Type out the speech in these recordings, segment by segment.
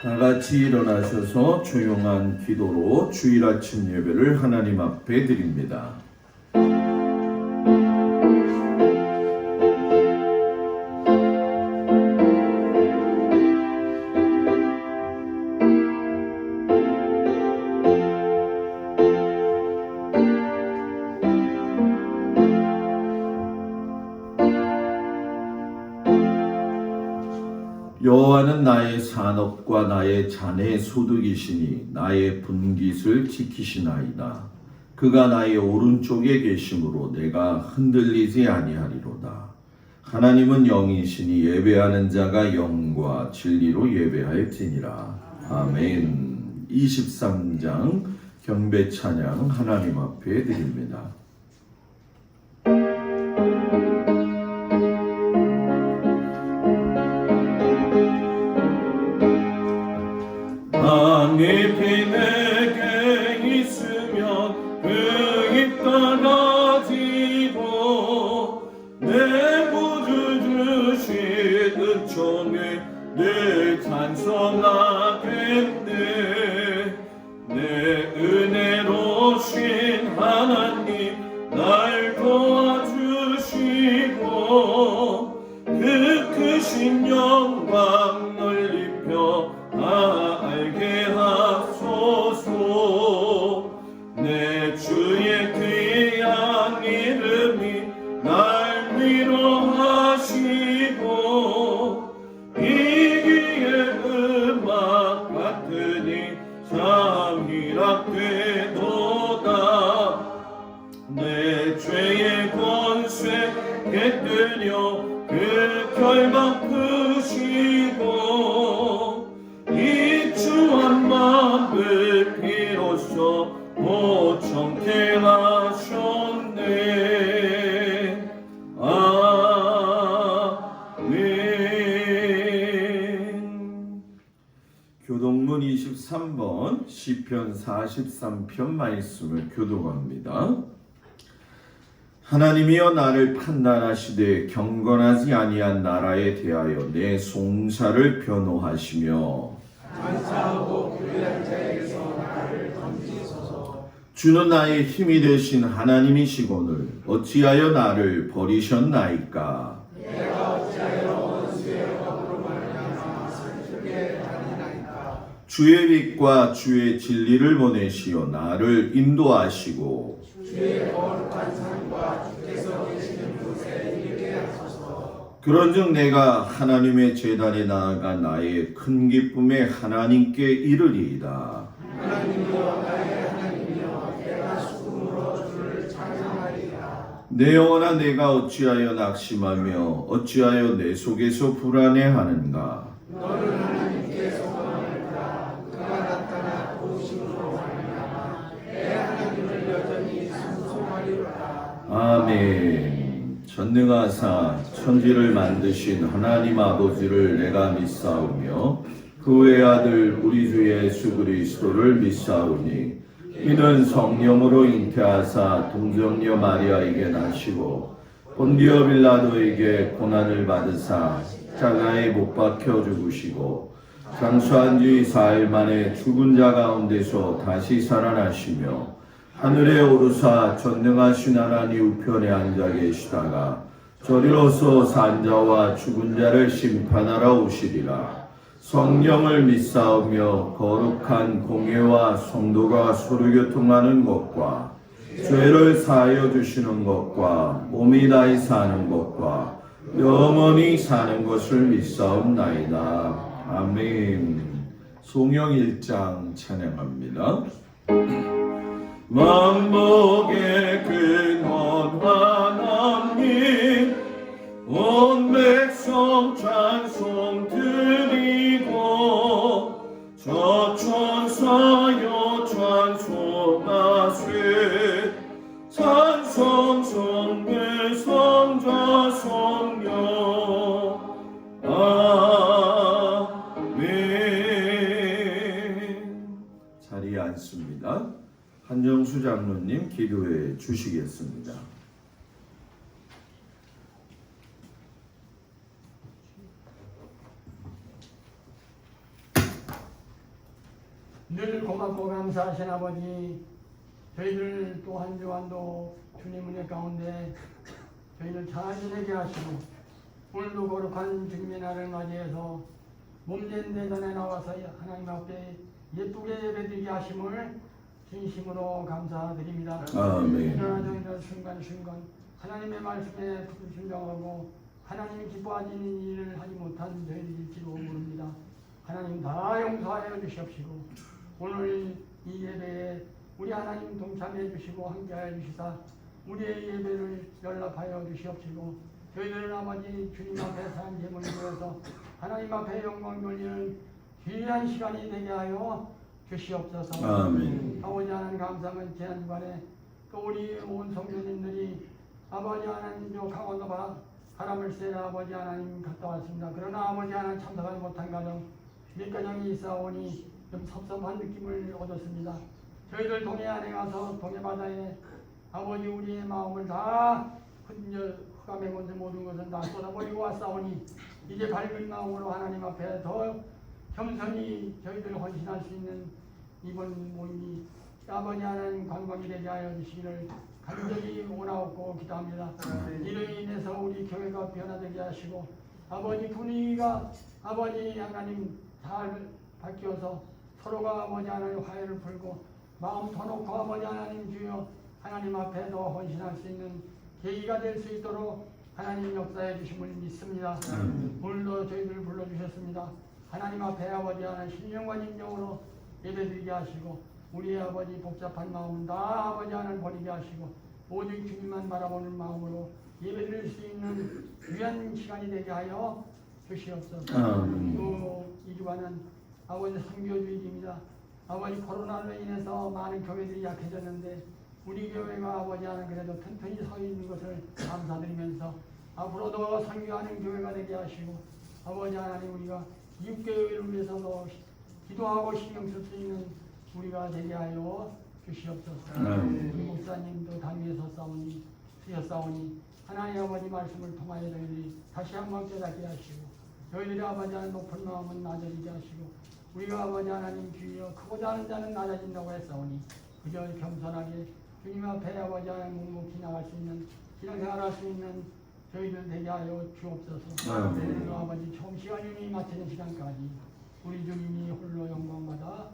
다 같이 일어나셔서 조용한 기도로 주일 아침 예배를 하나님 앞에 드립니다. 여호와는 나의 산업과 나의 잔의 소득이시니 나의 분깃을 지키시나이다. 그가 나의 오른쪽에 계심으로 내가 흔들리지 아니하리로다. 하나님은 영이시니 예배하는 자가 영과 진리로 예배할지니라. 아멘. 23장 경배 찬양 하나님 앞에 드립니다. 잎이 내게 있으면 그 잎 떨어지고 내 구주 주신 은총에 늘 찬송하겠네. 내 은혜로신 하나님 날 도와주시고 그 크신 영광 넓히며 알게 하소서. 내 주의 귀한 이름이 날 위로하시고 이기의 음악 같으니 참 희락되도다. 내 죄의 권세 깨뜨려 그 결박 크시고 이 주한 마음을 비로소 모청케 하셨네. 아멘. 교동문 23번 시편 43편 말씀을 교독합니다. 하나님이여 나를 판단하시되 경건하지 아니한 나라에 대하여 내 송사를 변호하시며 간사하고 불의한 자에게서 나를 건지소서. 주는 나의 힘이 되신 하나님이시거늘 어찌하여 나를 버리셨나이까. 내가 어찌하여 원수의 법으로 말미암아 슬프게 다니나이까. 주의 빛과 주의 진리를 보내시어 나를 인도하시고 주의 거룩한 산과 주께서 계시는 곳에 이르게 하소서. 그런즉 내가 하나님의 제단에 나아가 나의 큰 기쁨에 하나님께 이르리이다. 하나님이여 나의 하나님이여 내가 수금으로 주를 찬양하리이다. 내 영혼아 내가 어찌하여 낙심하며 어찌하여 내 속에서 불안해하는가. 너는 하나님께 소망하리라. 그가 나타나 도우심으로 말미암아 내 하나님을 여전히 찬송하리로다. 아멘. 전능하사 천지를 만드신 하나님 아버지를 내가 믿사오며 그 외의 아들 우리 주 예수 그리스도를 믿사오니 이는 성령으로 잉태하사 동정녀 마리아에게 나시고 본디오 빌라도에게 고난을 받으사 십자가에 못 박혀 죽으시고 장수한 지 4일 만에 죽은 자 가운데서 다시 살아나시며 하늘에 오르사 전능하신 하나님 우편에 앉아 계시다가 저리로서 산자와 죽은 자를 심판하러 오시리라. 성령을 믿사오며 거룩한 공예와 성도가 서로 교통하는 것과 죄를 사하여 주시는 것과 몸이 다히 사는 것과 영원히 사는 것을 믿사옵나이다. 아멘. 송영 1장 찬양합니다. 만복의 근원 하나님 온 백성 찬송 드리고 저 천사여 찬송하세. 찬송 성배 성자 성령 아멘. 자리에 앉습니다. 한정수 장로님 기도해 주시겠습니다. 고맙고 감사하신 아버지, 저희들 또 한 주간도 주님 은혜 가운데 저희들 잘 지내게 하시고 오늘도 거룩한 주님의 날을 맞이해서 몸된 대전에 나와서 하나님 앞에 예쁘게 예배드리게 하심을 진심으로 감사드립니다. 아멘. 그러나 저희들 순간순간 하나님의 말씀에 순종하고 하나님이 기뻐하시는 일을 하지 못한 저희들일지도 모릅니다. 하나님 다 용서하여 주시옵시고 오늘 이 예배에 우리 하나님 동참해 주시고 함께하여 주시사 우리의 예배를 연락하여 주시옵시고 저희들은 아버지 주님 앞에 산 제물을 드려서 하나님 앞에 영광 돌리는 귀한 시간이 되게 하여 주시옵소서. 아멘. 아버지 하나님 감사한 지난 주간에 또 우리 온 성도님들이 아버지 하나님 저 강원도 바람을 쐬라 아버지 하나님 갔다 왔습니다. 그러나 아버지 하나님 참석하지 못한 가정 몇 가정이 있어오니 좀 섭섭한 느낌을 얻었습니다. 저희들 동해 안에 가서 동해 바다에 아버지 우리의 마음을 다 흑암의 권세 모든 것은 다 쏟아버리고 왔사오니 이제 밝은 마음으로 하나님 앞에 더 겸손히 저희들 헌신할 수 있는 이번 모임이 아버지 하나님 관광이 되게 하여 주시기를 간절히 원하옵고 기도합니다. 이로 인해서 우리 교회가 변화되게 하시고 아버지 분위기가 아버지 하나님 잘 바뀌어서 서로가 아버지 하나님 화해를 풀고 마음 터놓고 아버지 하나님 주여 하나님 앞에 더 헌신할 수 있는 계기가 될 수 있도록 하나님 역사해 주심을 믿습니다. 오늘도 저희들을 불러주셨습니다. 하나님 앞에 아버지 하나님 신령과 진정으로 예배드리게 하시고 우리의 아버지 복잡한 마음은 다 아버지 하나님 버리게 하시고 오직 주님만 바라보는 마음으로 예배드릴 수 있는 귀한 시간이 되게 하여 주시옵소서. 또 이 주간은 아버지 선교주일입니다. 아버지 코로나로 인해서 많은 교회들이 약해졌는데 우리 교회가 아버지 하나님 그래도 튼튼히 서 있는 것을 감사드리면서 앞으로도 선교하는 교회가 되게 하시고 아버지 하나님 우리가 이웃교회를 위해서도 기도하고 신경 쓸 수 있는 우리가 되게 하여 주시옵소서. 우리 목사님도 담위에 섰사오니 쓰였사오니 하나님 아버지 말씀을 통하여 저희들이 다시 한번 깨닫게 하시고 저희들이 아버지 하나님 높은 마음은 낮아지게 하시고 우리가 아버지 하나님 주여 크고자 하는 자는 낮아진다고 했사오니 그저 겸손하게 주님 앞에 아버지 하나님 묵묵히 나갈 수 있는 신앙생활할 수 있는 저희들 되게 하여 주옵소서. 오늘도 아버지 처음 시간이 마치는 시간까지 우리 주님이 홀로 영광받아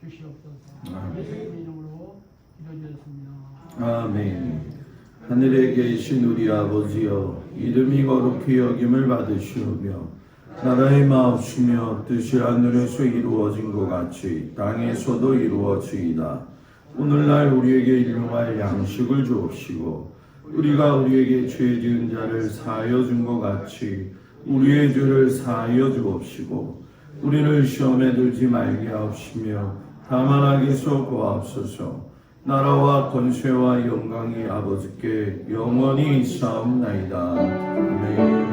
주시옵소서. 예수님 이름으로 기도드렸습니다. 아멘. 하늘에 계신 우리 아버지여, 이름이 거룩히 여김을 받으시오며 나라의 마옵시며 뜻이 하늘에서 이루어진 것 같이 땅에서도 이루어지이다. 오늘날 우리에게 일용할 양식을 주옵시고 우리가 우리에게 죄 지은 자를 사하여 준 것 같이 우리의 죄를 사하여 주옵시고 우리를 시험에 들지 말게 하옵시며 다만 악에서 구하옵소서. 나라와 권세와 영광이 아버지께 영원히 있사옵나이다. 아멘.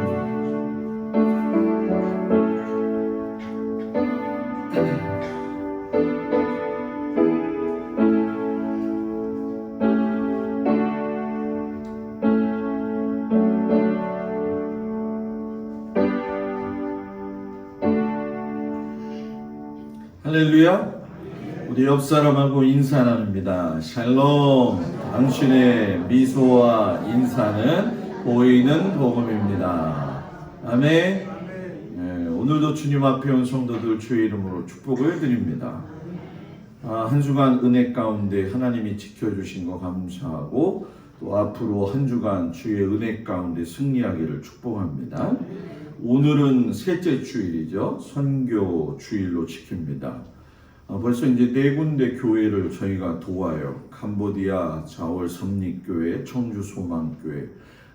할렐루야. 우리 옆 사람하고 인사 나눕니다. 샬롬. 당신의 미소와 인사는 보이는 복음입니다. 아멘. 네, 오늘도 주님 앞에 온 성도들 주의 이름으로 축복을 드립니다. 한 주간 은혜 가운데 하나님이 지켜주신 거 감사하고 또 앞으로 한 주간 주의 은혜 가운데 승리하기를 축복합니다. 오늘은 셋째 주일이죠. 선교 주일로 지킵니다. 벌써 이제 4군데 교회를 저희가 도와요. 캄보디아 자월 섭리교회, 청주 소망교회,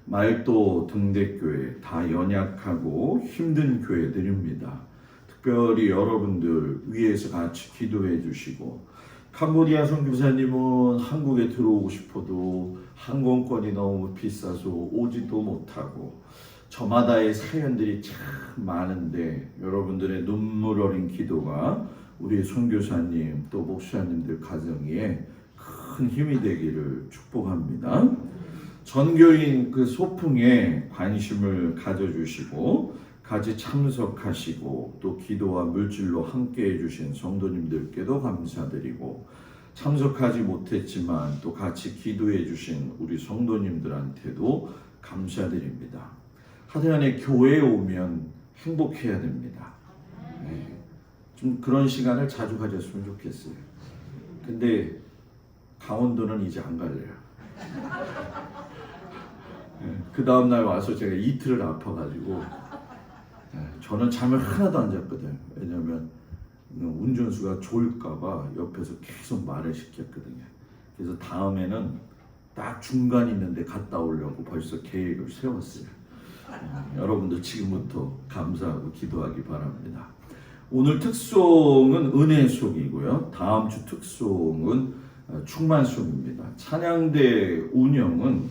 말도 등대교회 다 연약하고 힘든 교회들입니다. 특별히 여러분들 위에서 같이 기도해 주시고 캄보디아 선교사님은 한국에 들어오고 싶어도 항공권이 너무 비싸서 오지도 못하고 저마다의 사연들이 참 많은데 여러분들의 눈물 어린 기도가 우리 선교사님 또 목사님들 가정에 큰 힘이 되기를 축복합니다. 전교인 그 소풍에 관심을 가져주시고 같이 참석하시고 또 기도와 물질로 함께 해주신 성도님들께도 감사드리고, 참석하지 못했지만 또 같이 기도해 주신 우리 성도님들한테도 감사드립니다. 하대안의 교회에 오면 행복해야 됩니다. 네. 좀 그런 시간을 자주 가졌으면 좋겠어요. 근데 강원도는 이제 안 갈래요. 네. 그 다음날 와서 제가 이틀을 아파가지고, 네. 저는 잠을 하나도 안 잤거든요. 왜냐면 운전수가 졸까봐 옆에서 계속 말을 시켰거든요. 그래서 다음에는 딱 중간 있는데 갔다 오려고 벌써 계획을 세웠어요. 여러분들 지금부터 감사하고 기도하기 바랍니다. 오늘 특송은 은혜송이고요. 다음 주 특송은 충만송입니다. 찬양대 운영은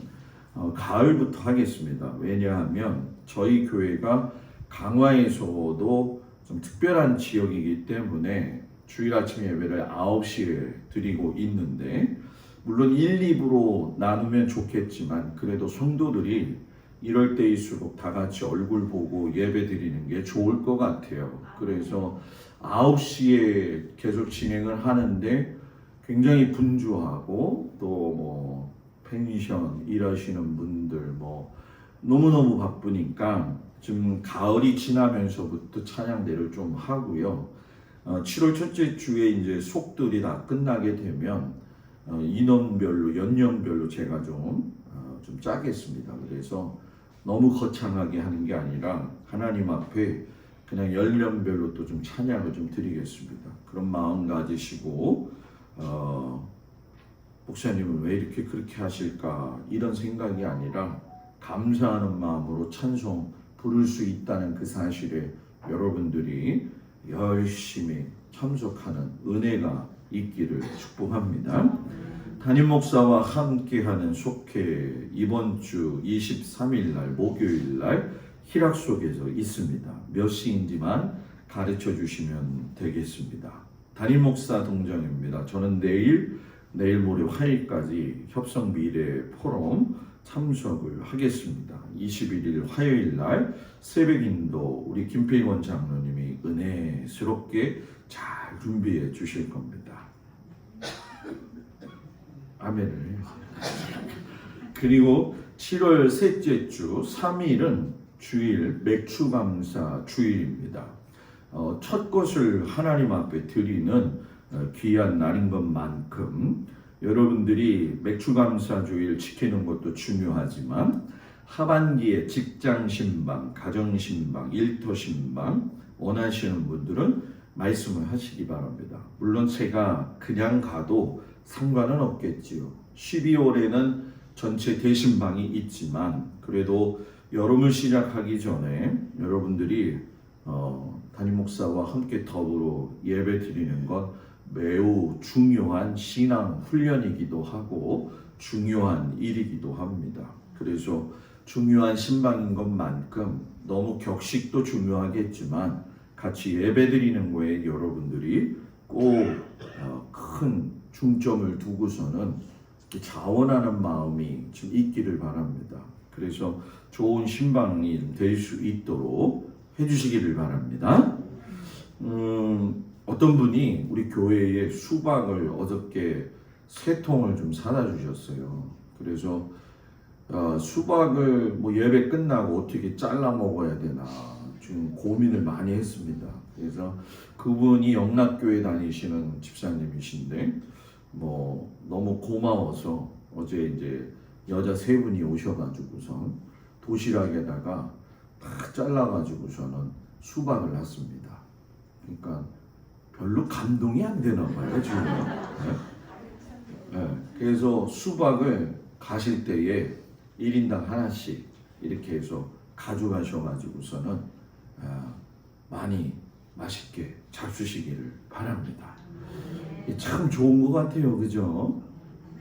가을부터 하겠습니다. 왜냐하면 저희 교회가 강화에서도 좀 특별한 지역이기 때문에 주일 아침 예배를 9시에 드리고 있는데, 물론 1, 2부로 나누면 좋겠지만 그래도 성도들이 이럴 때일수록 다 같이 얼굴 보고 예배 드리는 게 좋을 것 같아요. 그래서 9시에 계속 진행을 하는데 굉장히 분주하고 또 뭐 펜션 일하시는 분들 뭐 너무너무 바쁘니까 지금 가을이 지나면서부터 찬양대를 좀 하고요. 7월 첫째 주에 이제 속들이 다 끝나게 되면 인원별로 연령별로 제가 좀 짜겠습니다. 그래서 너무 거창하게 하는 게 아니라 하나님 앞에 그냥 연령별로 또 좀 찬양을 좀 드리겠습니다. 그런 마음 가지시고 목사님은 왜 이렇게 그렇게 하실까 이런 생각이 아니라 감사하는 마음으로 찬송 부를 수 있다는 그 사실에 여러분들이 열심히 참석하는 은혜가 있기를 축복합니다. 담임 목사와 함께하는 속회 이번 주 23일 날 목요일 날 희락 속에서 있습니다. 몇 시인지만 가르쳐 주시면 되겠습니다. 담임 목사 동정입니다. 저는 내일 모레 화요일까지 협성 미래 포럼 참석을 하겠습니다. 21일 화요일 날 새벽인도 우리 김필권 장로님이 은혜스럽게 잘 준비해 주실 겁니다. 아멘을 해요. 그리고 7월 셋째 주 3일은 주일 맥주감사 주일입니다. 첫 것을 하나님 앞에 드리는 귀한 날인 것만큼 여러분들이 맥주감사 주일 지키는 것도 중요하지만 하반기에 직장 신방, 가정 신방, 일터 신방 원하시는 분들은 말씀을 하시기 바랍니다. 물론 제가 그냥 가도 상관은 없겠지요. 12월에는 전체 대신방이 있지만 그래도 여름을 시작하기 전에 여러분들이 담임 목사와 함께 더불어 예배 드리는 것 매우 중요한 신앙 훈련이기도 하고 중요한 일이기도 합니다. 그래서 중요한 신방인 것만큼 너무 격식도 중요하겠지만 같이 예배 드리는 거에 여러분들이 꼭 큰 중점을 두고서는 자원하는 마음이 좀 있기를 바랍니다. 그래서 좋은 신방이 될 수 있도록 해주시기를 바랍니다. 어떤 분이 우리 교회에 수박을 어저께 3통을 좀 사다 주셨어요. 그래서 수박을 뭐 예배 끝나고 어떻게 잘라 먹어야 되나 좀 고민을 많이 했습니다. 그래서 그분이 영락교회 다니시는 집사님이신데 뭐 너무 고마워서 어제 이제 여자 3분이 오셔가지고선 도시락에다가 딱 잘라가지고서는 수박을 놨습니다. 그러니까 별로 감동이 안 되나 봐요 지금. 네. 그래서 수박을 가실 때에 1인당 하나씩 이렇게 해서 가져가셔가지고서는 많이 맛있게 잡수시기를 바랍니다. 참 좋은 것 같아요, 그죠?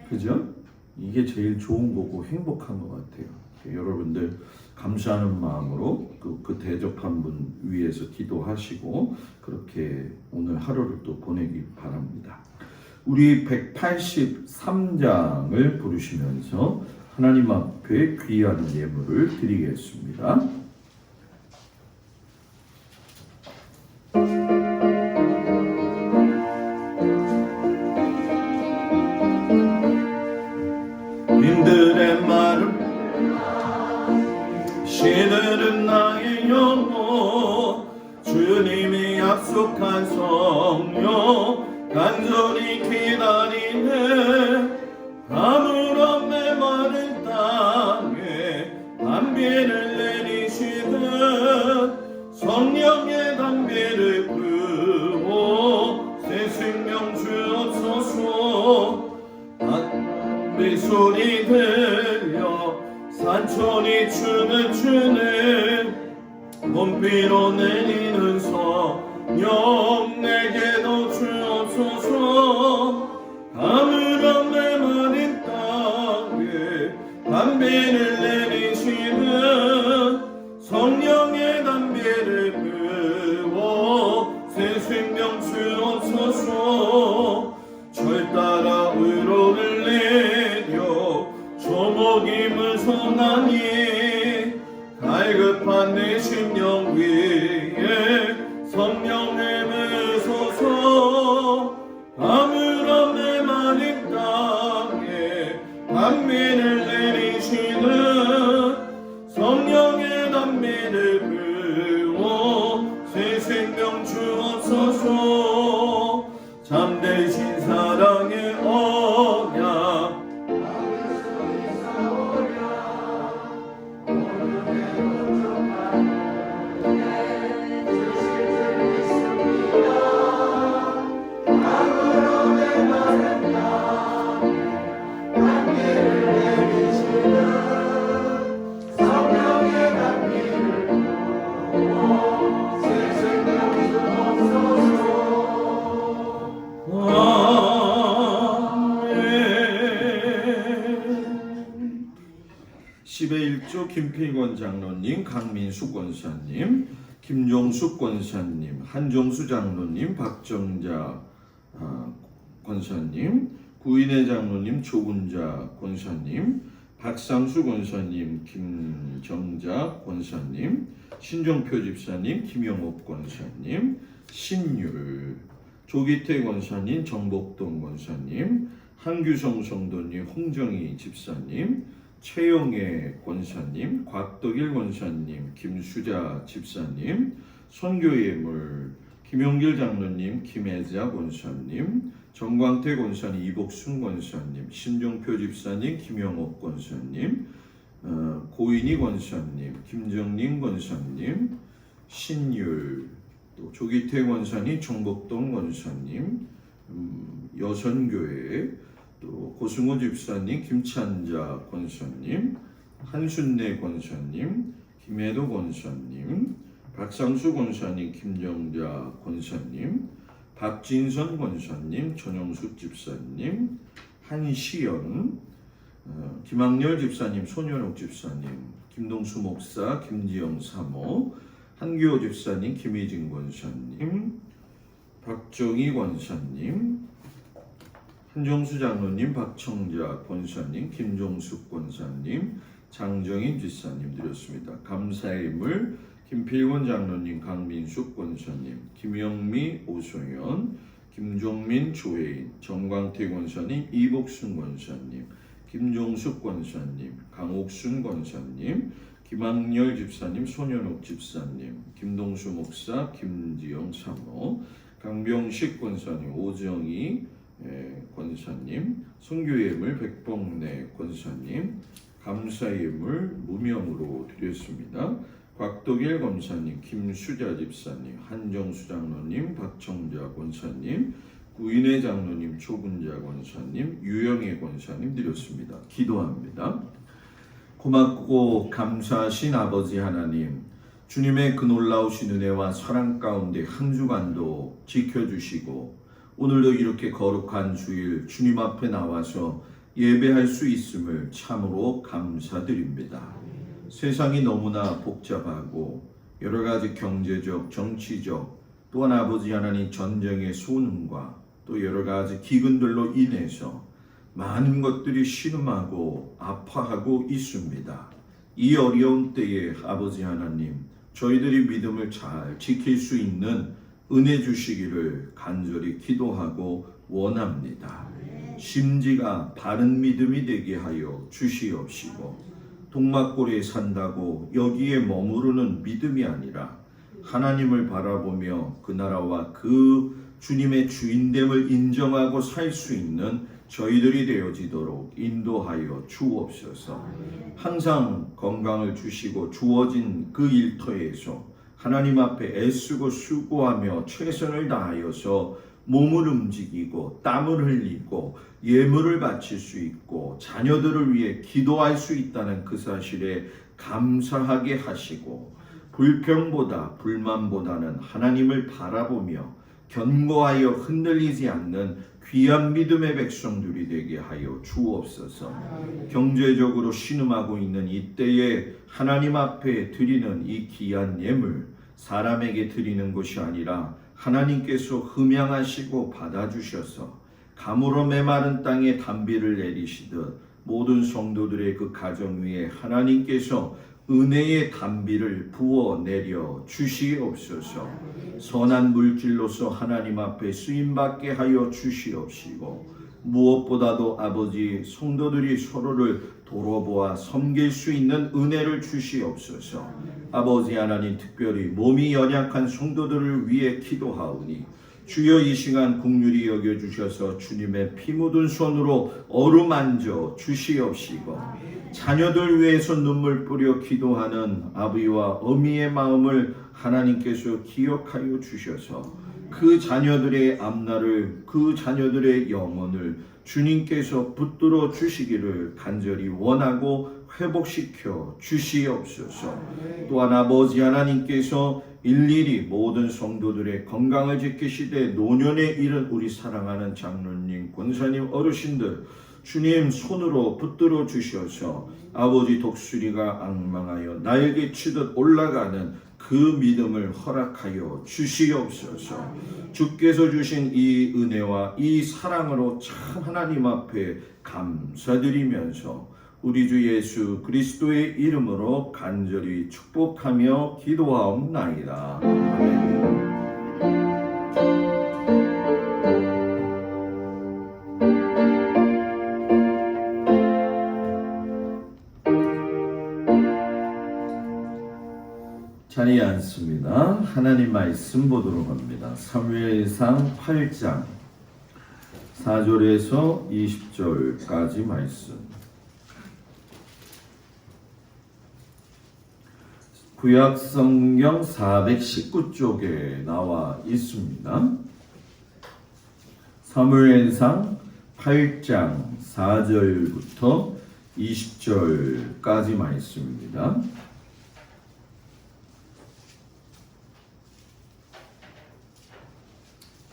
그죠? 이게 제일 좋은 거고 행복한 것 같아요. 여러분들 감사하는 마음으로 그 대접한 분 위해서 기도하시고 그렇게 오늘 하루를 또 보내기 바랍니다. 우리 183장을 부르시면서 하나님 앞에 귀한 예물을 드리겠습니다. 약속한 성령 간절히 기다리네. 아무런 메마른 땅에 담비를 내리시듯 성령의 담비를 부어 새 생명 주옵소서. 담비 소리 들려 산천이 춤을 추는 몸비로 내리는 성령 내게도 주옵소서. 아무런 메마른 땅에 담비를 내리시는 성령의 담비를 부어 새 생명 주옵소서. 절 따라 의로를 내려 조목이 무성하니 갈급한 내 심령 위에 성령을 부소서. 아무런 메마른 땅에 담비를 내리시는 성령의 담비를 부어 새 생명 주옵소서. 잠대신 사랑의 언약 (10회) 김필권 장로님, 강민수 권사님, 김종숙 권사님, 한종수 장로님, 박정자 권사님, 구인혜 장로님, 조군자 권사님, 박상수 권사님, 김정자 권사님, 신종표 집사님, 김영옥 권사님, 신율, 조기태 권사님, 정복동 권사님, 한규성 성도님, 홍정희 집사님, 최영애 권사님, 곽덕일 권사님, 김수자 집사님, 선교예물, 김용길 장로님, 김혜자 권사님, 정광태 권사님, 이복순 권사님, 신종표 집사님, 김영옥 권사님, 고인희 권사님, 김정림 권사님, 신율, 또 조기태 권사님, 정복동 권사님, 여선교회, 또 고승호 집사님, 김찬자 권사님, 한순례 권사님, 김혜도 권사님, 박상수 권사님, 김정자 권사님, 박진선 권사님, 전영숙 집사님, 한시영, 김학렬 집사님, 손현옥 집사님, 김동수 목사, 김지영 사모, 한규호 집사님, 김희진 권사님, 박정희 권사님, 한정수 장로님, 박청자 권사님, 김종숙 권사님, 장정인 집사님 드렸습니다. 감사의 물 김필권 장로님, 강민숙 권사님, 김영미, 오소연, 김종민, 조혜인, 정광태 권사님, 이복순 권사님, 김종숙 권사님, 강옥순 권사님, 김학렬 집사님, 손현옥 집사님, 김동수 목사, 김지영 사모, 강병식 권사님, 오정희 권사님, 선교예물 백봉래 권사님, 감사예물 무명으로 드렸습니다. 곽덕일 권사님, 김수자 집사님, 한정수 장로님, 박청자 권사님, 구인혜 장로님, 조군자 권사님, 유영애 권사님 드렸습니다. 기도합니다. 고맙고 감사하신 아버지 하나님, 주님의 그 놀라우신 은혜와 사랑 가운데 한 주간도 지켜주시고 오늘도 이렇게 거룩한 주일 주님 앞에 나와서 예배할 수 있음을 참으로 감사드립니다. 세상이 너무나 복잡하고 여러 가지 경제적, 정치적, 또한 아버지 하나님 전쟁의 소능과 또 여러 가지 기근들로 인해서 많은 것들이 신음하고 아파하고 있습니다. 이 어려운 때에 아버지 하나님, 저희들이 믿음을 잘 지킬 수 있는 은혜 주시기를 간절히 기도하고 원합니다. 심지가 바른 믿음이 되게 하여 주시옵시고, 동막골에 산다고 여기에 머무르는 믿음이 아니라 하나님을 바라보며 그 나라와 그 주님의 주인됨을 인정하고 살 수 있는 저희들이 되어지도록 인도하여 주옵소서. 항상 건강을 주시고 주어진 그 일터에서 하나님 앞에 애쓰고 수고하며 최선을 다하여서 몸을 움직이고 땀을 흘리고 예물을 바칠 수 있고 자녀들을 위해 기도할 수 있다는 그 사실에 감사하게 하시고, 불평보다 불만보다는 하나님을 바라보며 견고하여 흔들리지 않는 귀한 믿음의 백성들이 되게 하여 주옵소서. 경제적으로 신음하고 있는 이때에 하나님 앞에 드리는 이 귀한 예물, 사람에게 드리는 것이 아니라 하나님께서 흠양하시고 받아주셔서 가물어 메마른 땅에 단비를 내리시듯 모든 성도들의 그 가정 위에 하나님께서 은혜의 단비를 부어 내려 주시옵소서. 선한 물질로서 하나님 앞에 쓰임받게 하여 주시옵시고, 무엇보다도 아버지, 성도들이 서로를 돌아보아 섬길 수 있는 은혜를 주시옵소서. 아버지 하나님, 특별히 몸이 연약한 성도들을 위해 기도하오니 주여 이 시간 긍휼히 여겨주셔서 주님의 피 묻은 손으로 어루만져 주시옵시고, 자녀들 위해서 눈물 뿌려 기도하는 아버지와 어미의 마음을 하나님께서 기억하여 주셔서 그 자녀들의 앞날을, 그 자녀들의 영혼을 주님께서 붙들어 주시기를 간절히 원하고 회복시켜 주시옵소서. 또한 아버지 하나님께서 일일이 모든 성도들의 건강을 지키시되 노년에 이른 우리 사랑하는 장로님, 권사님, 어르신들 주님 손으로 붙들어 주셔서 아버지 독수리가 앙망하여 날개치듯 올라가는 그 믿음을 허락하여 주시옵소서. 주께서 주신 이 은혜와 이 사랑으로 참 하나님 앞에 감사드리면서 우리 주 예수 그리스도의 이름으로 간절히 축복하며 기도하옵나이다. 아멘. 자리에 앉습니다. 하나님 말씀 보도록 합니다. 사무엘상 8장 4절에서 20절까지 말씀. 구약 성경 419쪽에 나와 있습니다. 사무엘상 8장 4절부터 20절까지 말씀입니다.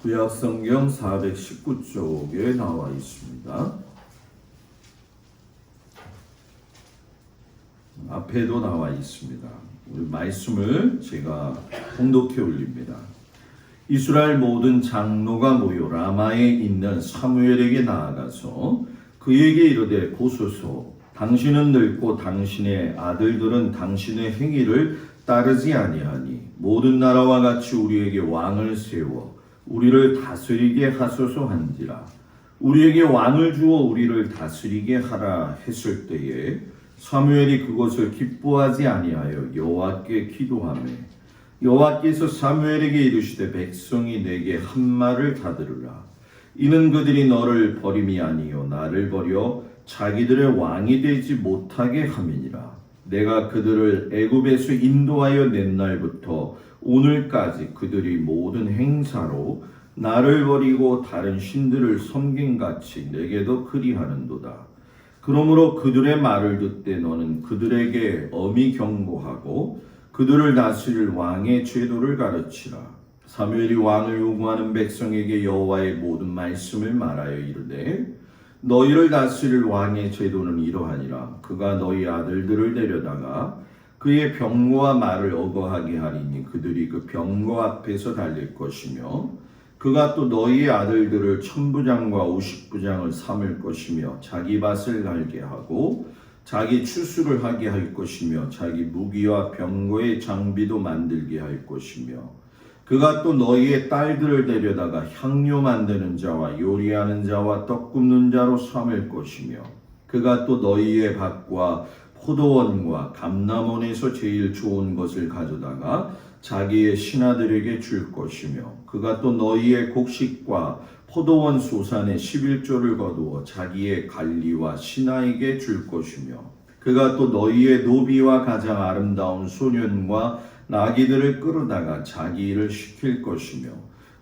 구약 성경 419쪽에 나와 있습니다. 앞에도 나와 있습니다. 우리 말씀을 제가 봉독해 올립니다. 이스라엘 모든 장로가 모여 라마에 있는 사무엘에게 나아가서 그에게 이르되, 보소서, 당신은 늙고 당신의 아들들은 당신의 행위를 따르지 아니하니 모든 나라와 같이 우리에게 왕을 세워 우리를 다스리게 하소서 한지라. 우리에게 왕을 주어 우리를 다스리게 하라 했을 때에 사무엘이 그것을 기뻐하지 아니하여 여호와께 기도하며 여호와께서 사무엘에게 이르시되, 백성이 내게 한 말을 다 들으라. 이는 그들이 너를 버림이 아니요 나를 버려 자기들의 왕이 되지 못하게 함이니라. 내가 그들을 애굽에서 인도하여 낸 날부터 오늘까지 그들이 모든 행사로 나를 버리고 다른 신들을 섬긴같이 내게도 그리하는도다. 그러므로 그들의 말을 듣되 너는 그들에게 엄히 경고하고 그들을 다스릴 왕의 제도를 가르치라. 사무엘이 왕을 요구하는 백성에게 여호와의 모든 말씀을 말하여 이르되, 너희를 다스릴 왕의 제도는 이러하니라. 그가 너희 아들들을 데려다가 그의 병거와 말을 어거하게 하리니 그들이 그 병거 앞에서 달릴 것이며, 그가 또 너희의 아들들을 천부장과 오십부장을 삼을 것이며 자기 밭을 갈게 하고 자기 추수를 하게 할 것이며 자기 무기와 병거의 장비도 만들게 할 것이며, 그가 또 너희의 딸들을 데려다가 향료 만드는 자와 요리하는 자와 떡 굽는 자로 삼을 것이며, 그가 또 너희의 밭과 포도원과 감람원에서 제일 좋은 것을 가져다가 자기의 신하들에게 줄 것이며 그가 또 너희의 곡식과 포도원 소산의 11조를 거두어 자기의 관리와 신하에게 줄 것이며 그가 또 너희의 노비와 가장 아름다운 소년과 나귀들을 끌어다가 자기 일을 시킬 것이며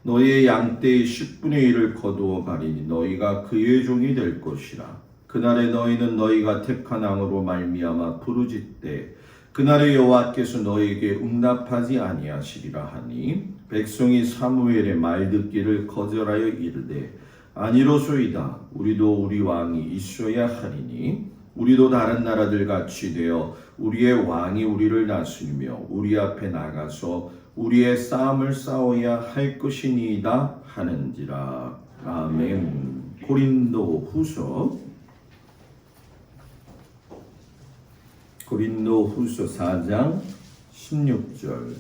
너희의 양떼의 10분의 1을 거두어 가리니 너희가 그의 종이 될 것이라. 그날에 너희는 너희가 택한 왕으로 말미암아 부르짖되 그날에 여호와께서 너희에게 응답하지 아니하시리라 하니 백성이 사무엘의 말 듣기를 거절하여 이르되 아니로소이다. 우리도 우리 왕이 있어야 하리니 우리도 다른 나라들 같이 되어 우리의 왕이 우리를 다스리며 우리 앞에 나가서 우리의 싸움을 싸워야 할 것이니이다 하는지라. 아멘. 고린도 후서 4장 16절에서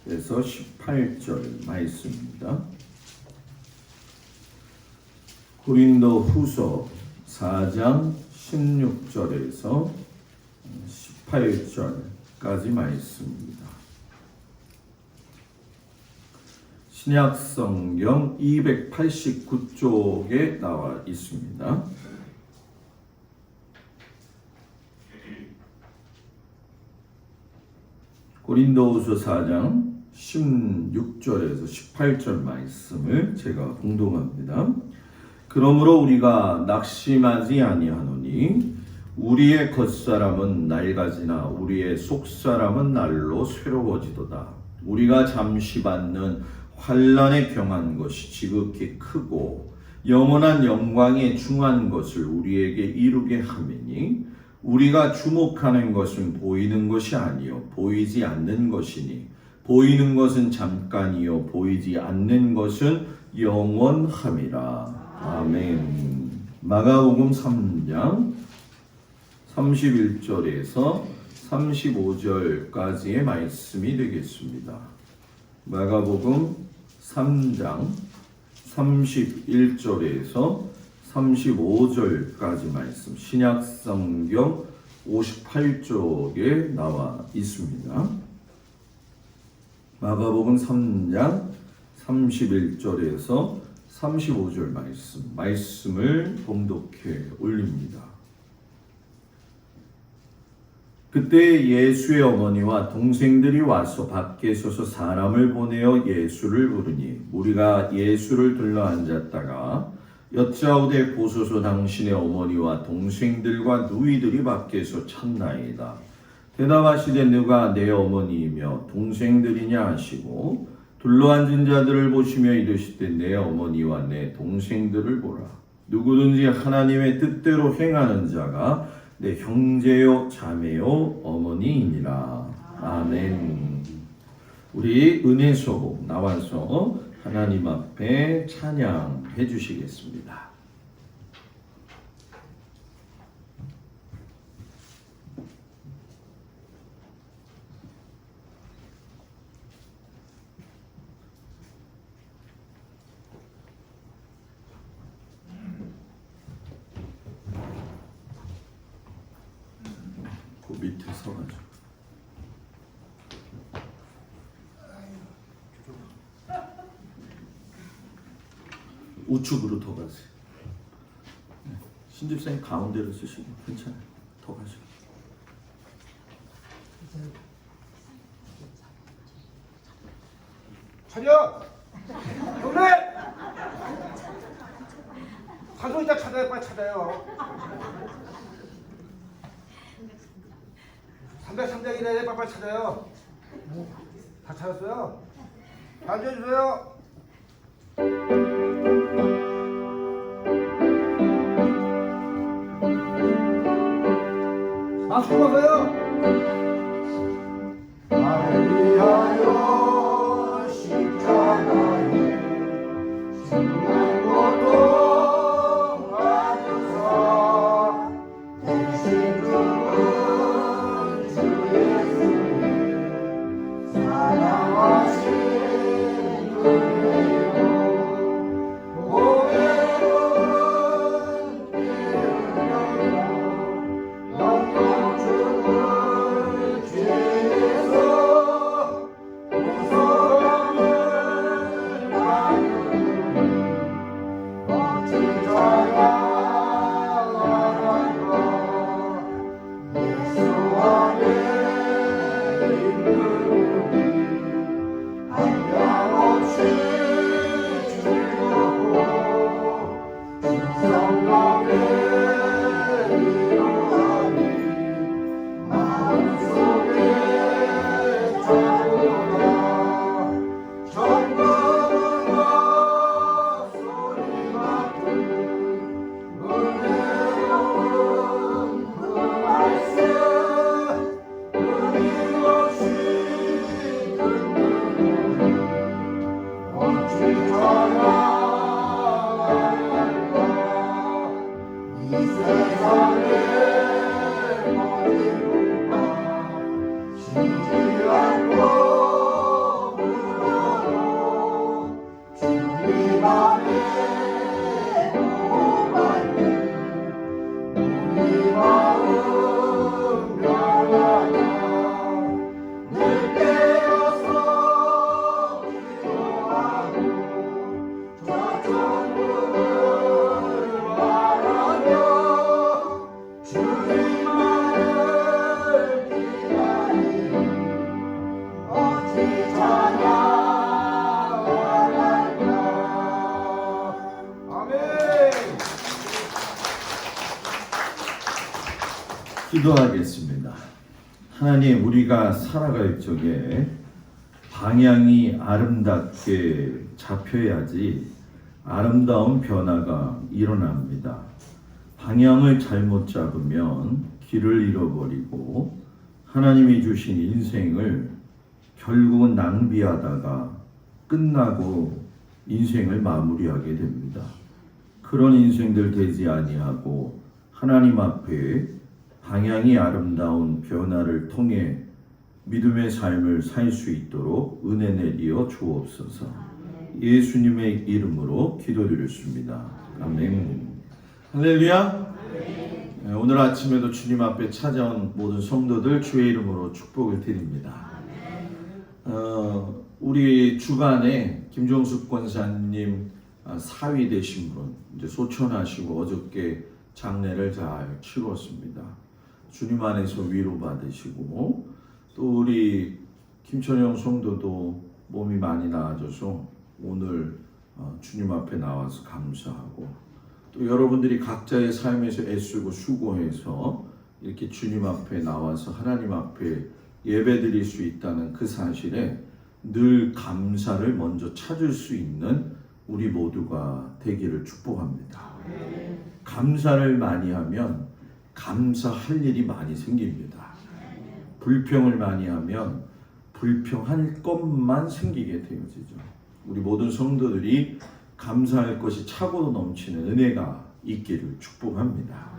18절 말씀입니다. 고린도 후서 4장 16절에서 18절까지 말씀입니다. 신약성경 289쪽에 나와 있습니다. 고린도후서 4장 16절에서 18절 말씀을 제가 공독합니다. 그러므로 우리가 낙심하지 아니하노니 우리의 겉사람은 낡아지나 우리의 속사람은 날로 새로워지도다. 우리가 잠시 받는 환난에 경한 것이 지극히 크고 영원한 영광에 중한 것을 우리에게 이루게 하매니 우리가 주목하는 것은 보이는 것이 아니요 보이지 않는 것이니 보이는 것은 잠깐이요 보이지 않는 것은 영원함이라. 아멘. 마가복음 3장 31절에서 35절까지의 말씀이 되겠습니다. 마가복음 3장 31절에서 35절까지 말씀, 신약성경 58쪽에 나와 있습니다. 마가복음 3장 31절에서 35절 말씀을 봉독해 올립니다. 그때 예수의 어머니와 동생들이 와서 밖에 서서 사람을 보내어 예수를 부르니 무리가 예수를 둘러앉았다가 여짜오되 보소서 당신의 어머니와 동생들과 누이들이 밖에서 찾나이다. 대답하시되 누가 내 어머니이며 동생들이냐 하시고 둘러앉은 자들을 보시며 이르시되 내 어머니와 내 동생들을 보라. 누구든지 하나님의 뜻대로 행하는 자가 내 형제요 자매요 어머니이니라. 아멘. 우리 은혜 소곡 나와서 하나님 앞에 찬양해 주시겠습니다. 그 밑에 서가지고 우측으로 더 가세요. 신집사님 가운데로 쓰시고 괜찮아요. 더 가시고. 차려! 경례! 사소 이따 찾아요. 빨리 찾아요. 303장이래. 빨리 찾아요. 다 찾았어요? 앉아주세요. 박수 주세요. 나를 위하여 십자가에 죽는 고통 받으사 대신 죽은 주 예수님 사랑하신 은혜로 고백은 이르려고 영광 주를 기도하겠습니다. 하나님, 우리가 살아갈 적에 방향이 아름답게 잡혀야지 아름다운 변화가 일어납니다. 방향을 잘못 잡으면 길을 잃어버리고 하나님이 주신 인생을 결국은 낭비하다가 끝나고 인생을 마무리하게 됩니다. 그런 인생들 되지 아니하고 하나님 앞에 방향이 아름다운 변화를 통해 믿음의 삶을 살 수 있도록 은혜 내리어 주옵소서. 예수님의 이름으로 기도드렸습니다. 아멘. 할렐루야. 오늘 아침에도 주님 앞에 찾아온 모든 성도들 주의 이름으로 축복을 드립니다. 우리 주간에 김종숙 권사님 사위 되신 분 이제 소천하시고 어저께 장례를 잘 치렀습니다. 주님 안에서 위로받으시고 또 우리 김천영 성도도 몸이 많이 나아져서 오늘 주님 앞에 나와서 감사하고 또 여러분들이 각자의 삶에서 애쓰고 수고해서 이렇게 주님 앞에 나와서 하나님 앞에 예배드릴 수 있다는 그 사실에 늘 감사를 먼저 찾을 수 있는 우리 모두가 되기를 축복합니다. 감사를 많이 하면 감사할 일이 많이 생깁니다. 불평을 많이 하면 불평할 것만 생기게 되어지죠. 우리 모든 성도들이 감사할 것이 차고도 넘치는 은혜가 있기를 축복합니다.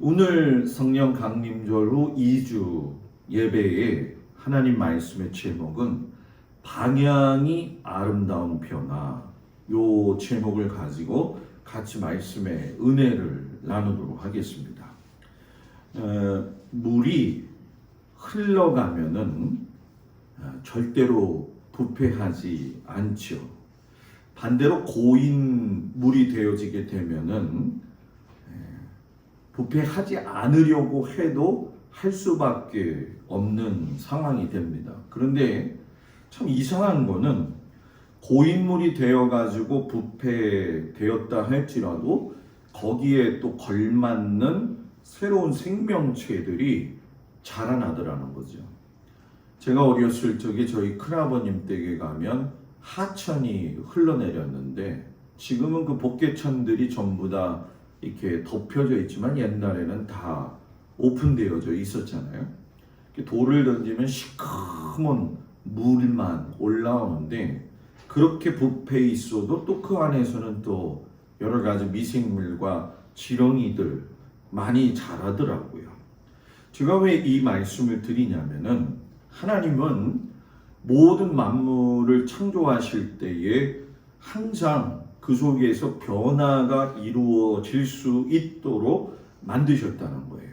오늘 성령 강림절 후 2주 예배의 하나님 말씀의 제목은 방향이 아름다운 변화, 요 제목을 가지고 같이 말씀의 은혜를 나누도록 하겠습니다. 물이 흘러가면은 절대로 부패하지 않죠. 반대로 고인 물이 되어지게 되면은 부패하지 않으려고 해도 할 수밖에 없는 상황이 됩니다. 그런데 참 이상한 거는 고인물이 되어가지고 부패되었다 할지라도 거기에 또 걸맞는 새로운 생명체들이 자라나더라는 거죠. 제가 어렸을 적에 저희 큰아버님 댁에 가면 하천이 흘러내렸는데 지금은 그 복개천들이 전부 다 이렇게 덮여져 있지만 옛날에는 다 오픈되어져 있었잖아요. 돌을 던지면 시커먼 물만 올라오는데 그렇게 부패 있어도 또 그 안에서는 또 여러 가지 미생물과 지렁이들 많이 자라더라고요. 제가 왜 이 말씀을 드리냐면은 하나님은 모든 만물을 창조하실 때에 항상 그 속에서 변화가 이루어질 수 있도록 만드셨다는 거예요.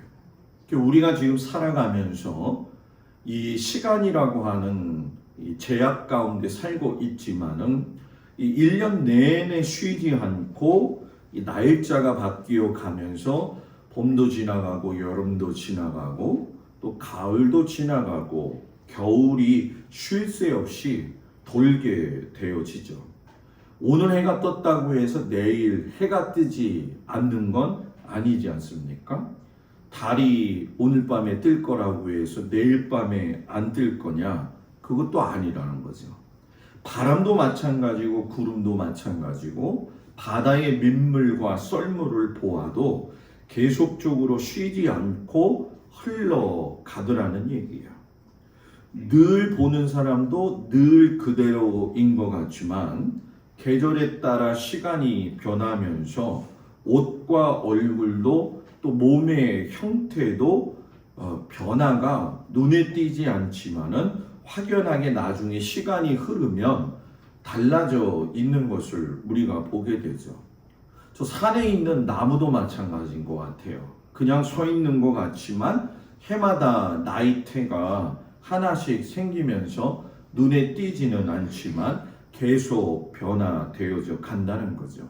우리가 지금 살아가면서 이 시간이라고 하는 이 제약 가운데 살고 있지만은 이 1년 내내 쉬지 않고 이 날짜가 바뀌어 가면서 봄도 지나가고 여름도 지나가고 또 가을도 지나가고 겨울이 쉴 새 없이 돌게 되어지죠. 오늘 해가 떴다고 해서 내일 해가 뜨지 않는 건 아니지 않습니까? 달이 오늘 밤에 뜰 거라고 해서 내일 밤에 안 뜰 거냐? 그것도 아니라는 거죠. 바람도 마찬가지고 구름도 마찬가지고 바다의 민물과 썰물을 보아도 계속적으로 쉬지 않고 흘러가더라는 얘기예요. 늘 보는 사람도 늘 그대로인 것 같지만 계절에 따라 시간이 변하면서 옷과 얼굴도 또 몸의 형태도 변화가 눈에 띄지 않지만은 확연하게 나중에 시간이 흐르면 달라져 있는 것을 우리가 보게 되죠. 저 산에 있는 나무도 마찬가지인 것 같아요. 그냥 서 있는 것 같지만 해마다 나이테가 하나씩 생기면서 눈에 띄지는 않지만 계속 변화되어져 간다는 거죠.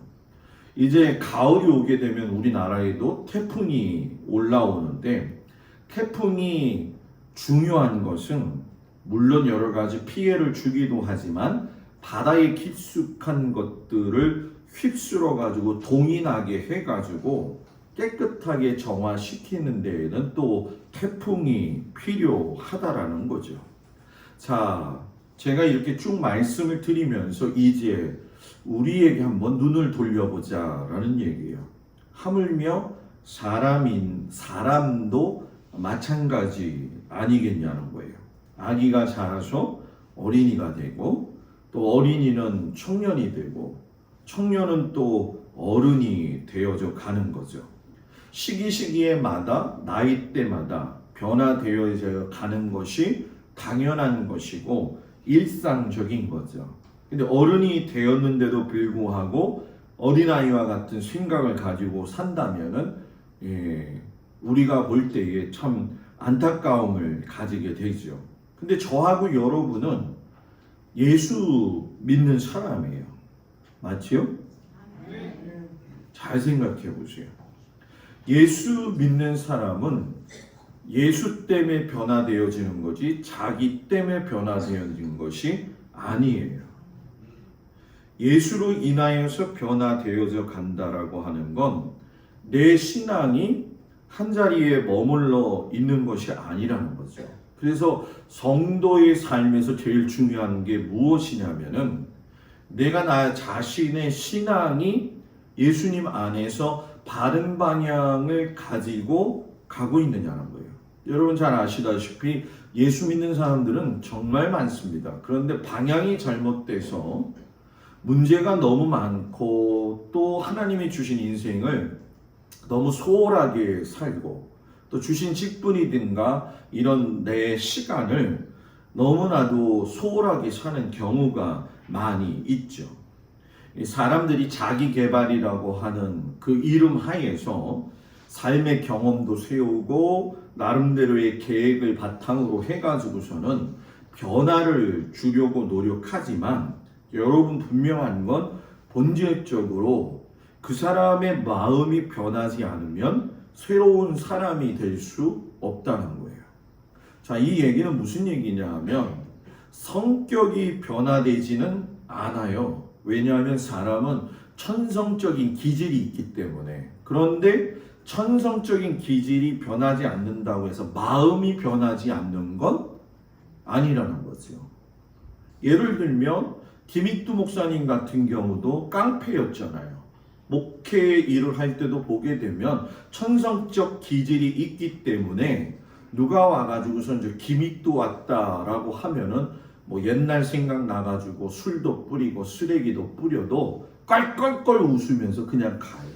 이제 가을이 오게 되면 우리나라에도 태풍이 올라오는데, 태풍이 중요한 것은 물론 여러 가지 피해를 주기도 하지만 바다에 깊숙한 것들을 휩쓸어 가지고 동이 나게 해 가지고 깨끗하게 정화시키는 데에는 또 태풍이 필요하다라는 거죠. 자, 제가 이렇게 쭉 말씀을 드리면서 이제 우리에게 한번 눈을 돌려보자라는 얘기예요. 하물며 사람도 마찬가지 아니겠냐는 거예요. 아기가 자라서 어린이가 되고, 또 어린이는 청년이 되고, 청년은 또 어른이 되어져 가는 거죠. 시기시기에마다 나이대마다 변화되어져 가는 것이 당연한 것이고 일상적인 거죠. 근데 어른이 되었는데도 불구하고 어린아이와 같은 생각을 가지고 산다면은 우리가 볼 때에 참 안타까움을 가지게 되죠. 근데 저하고 여러분은 예수 믿는 사람이에요. 맞지요? 잘 생각해 보세요. 예수 믿는 사람은 예수 때문에 변화되어지는 거지 자기 때문에 변화되어지는 것이 아니에요. 예수로 인하여서 변화되어져 간다라고 하는 건 내 신앙이 한자리에 머물러 있는 것이 아니라는 거죠. 그래서 성도의 삶에서 제일 중요한 게 무엇이냐면은 내가 나 자신의 신앙이 예수님 안에서 바른 방향을 가지고 가고 있느냐는 거예요. 여러분 잘 아시다시피 예수 믿는 사람들은 정말 많습니다. 그런데 방향이 잘못돼서 문제가 너무 많고 또 하나님이 주신 인생을 너무 소홀하게 살고 또 주신 직분이든가 이런 내 시간을 너무나도 소홀하게 사는 경우가 많이 있죠. 사람들이 자기 개발이라고 하는 그 이름 하에서 삶의 경험도 세우고 나름대로의 계획을 바탕으로 해가지고서는 변화를 주려고 노력하지만 여러분 분명한 건 본질적으로 그 사람의 마음이 변하지 않으면 새로운 사람이 될 수 없다는 거예요. 자, 이 얘기는 무슨 얘기냐 하면 성격이 변화되지는 않아요. 왜냐하면 사람은 천성적인 기질이 있기 때문에. 그런데 천성적인 기질이 변하지 않는다고 해서 마음이 변하지 않는 건 아니라는 거죠. 예를 들면 김익두 목사님 같은 경우도 깡패였잖아요. 목회 일을 할 때도 보게 되면 천성적 기질이 있기 때문에 누가 와가지고서 이제 김익두 왔다라고 하면은 뭐 옛날 생각 나가지고 술도 뿌리고 쓰레기도 뿌려도 껄껄껄 웃으면서 그냥 가요.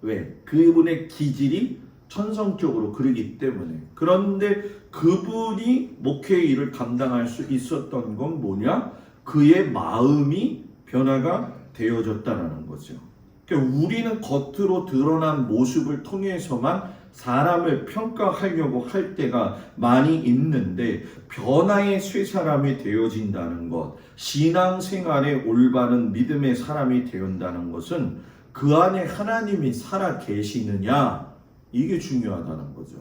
왜? 그분의 기질이 천성적으로 그러기 때문에. 그런데 그분이 목회 일을 감당할 수 있었던 건 뭐냐? 그의 마음이 변화가 되어졌다는 거죠. 그러니까 우리는 겉으로 드러난 모습을 통해서만 사람을 평가하려고 할 때가 많이 있는데 변화의 새 사람이 되어진다는 것, 신앙생활의 올바른 믿음의 사람이 되었다는 것은 그 안에 하나님이 살아 계시느냐, 이게 중요하다는 거죠.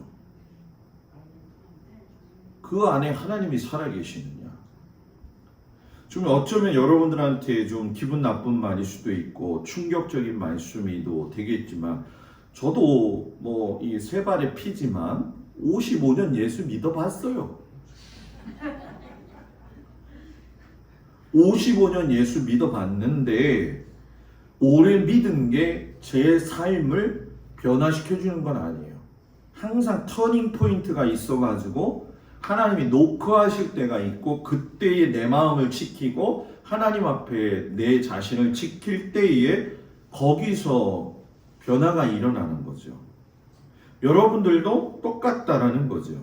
그 안에 하나님이 살아 계시느냐. 좀 어쩌면 여러분들한테 좀 기분 나쁜 말일 수도 있고 충격적인 말씀이도 되겠지만 저도 뭐 이 세 발의 피지만 55년 예수 믿어봤어요. 55년 예수 믿어봤는데 오래 믿은 게 제 삶을 변화시켜주는 건 아니에요. 항상 터닝 포인트가 있어가지고 하나님이 노크하실 때가 있고 그때에 내 마음을 지키고 하나님 앞에 내 자신을 지킬 때에 거기서 변화가 일어나는 거죠. 여러분들도 똑같다라는 거죠.